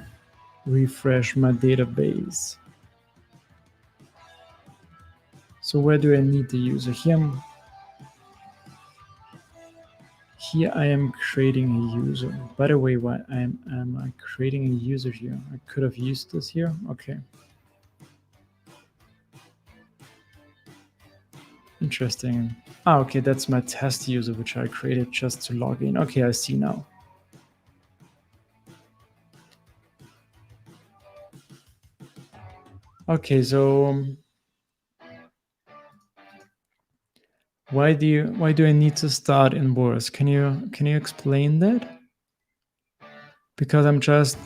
refresh my database? So where do I need the user? Here I am creating a user. By the way, why am I creating a user here? I could have used this here. Okay. Interesting. Okay, that's my test user, which I created just to log in. Okay, I see now. Okay, so why do I need to start in Boris? Can you explain that? Because I'm just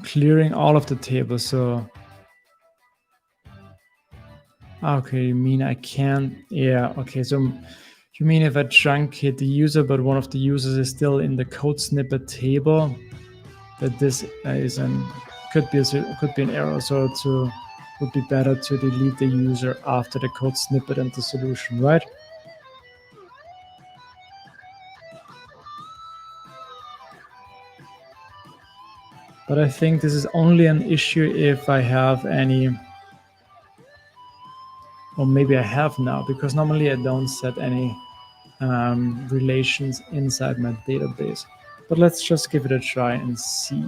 clearing all of the tables. So okay, you mean I can't? Yeah. Okay, so you mean if I truncate the user, but one of the users is still in the code snippet table, that this could be an error. So it would be better to delete the user after the code snippet and the solution, right? But I think this is only an issue if I have any, or maybe I have now, because normally I don't set any relations inside my database. But let's just give it a try and see.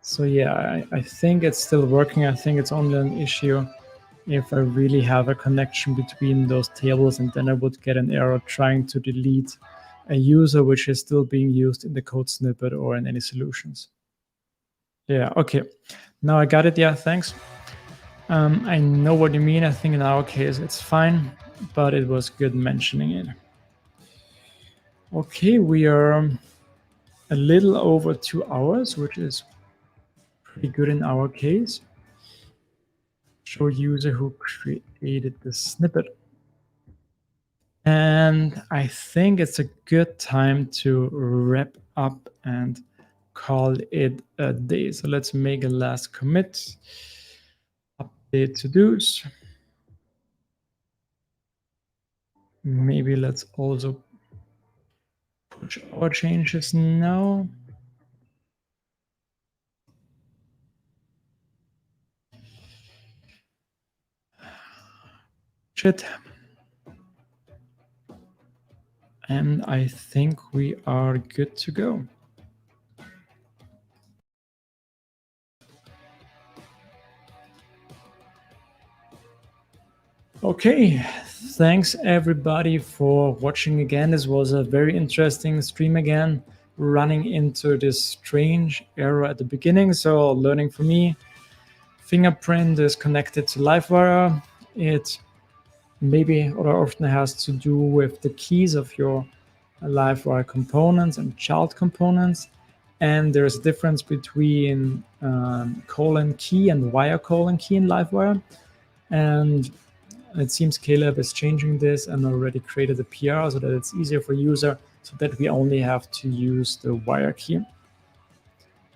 So yeah, I think it's still working. I think it's only an issue if I really have a connection between those tables, and then I would get an error trying to delete a user which is still being used in the code snippet or in any solutions. Yeah, okay. Now I got it. Yeah, thanks. I know what you mean. I think in our case it's fine, but it was good mentioning it. Okay, we are a little over 2 hours, which is pretty good in our case. Show user who created the snippet. And I think it's a good time to wrap up and call it a day. So let's make a last commit. Update to-dos. Maybe let's also push our changes now. Shit. And I think we are good to go. Okay, thanks everybody for watching again. This was a very interesting stream again, running into this strange error at the beginning. So learning for me, fingerprint is connected to Livewire. It maybe or often has to do with the keys of your Livewire components and child components. And there's a difference between colon key and wire colon key in Livewire. And it seems Caleb is changing this and already created a PR so that it's easier for user, so that we only have to use the wire key.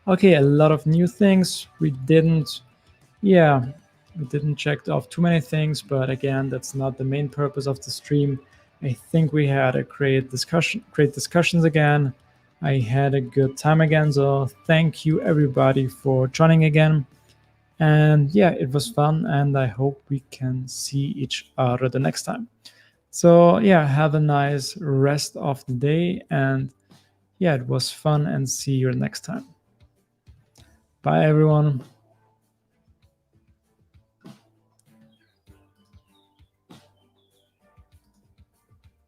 Okay, a lot of new things. We didn't check off too many things, but again, that's not the main purpose of the stream. I think we had a great discussions again. I had a good time again, so thank you everybody for joining again. And yeah, it was fun, and I hope we can see each other the next time. So yeah, have a nice rest of the day, and yeah, it was fun, and see you next time. Bye everyone.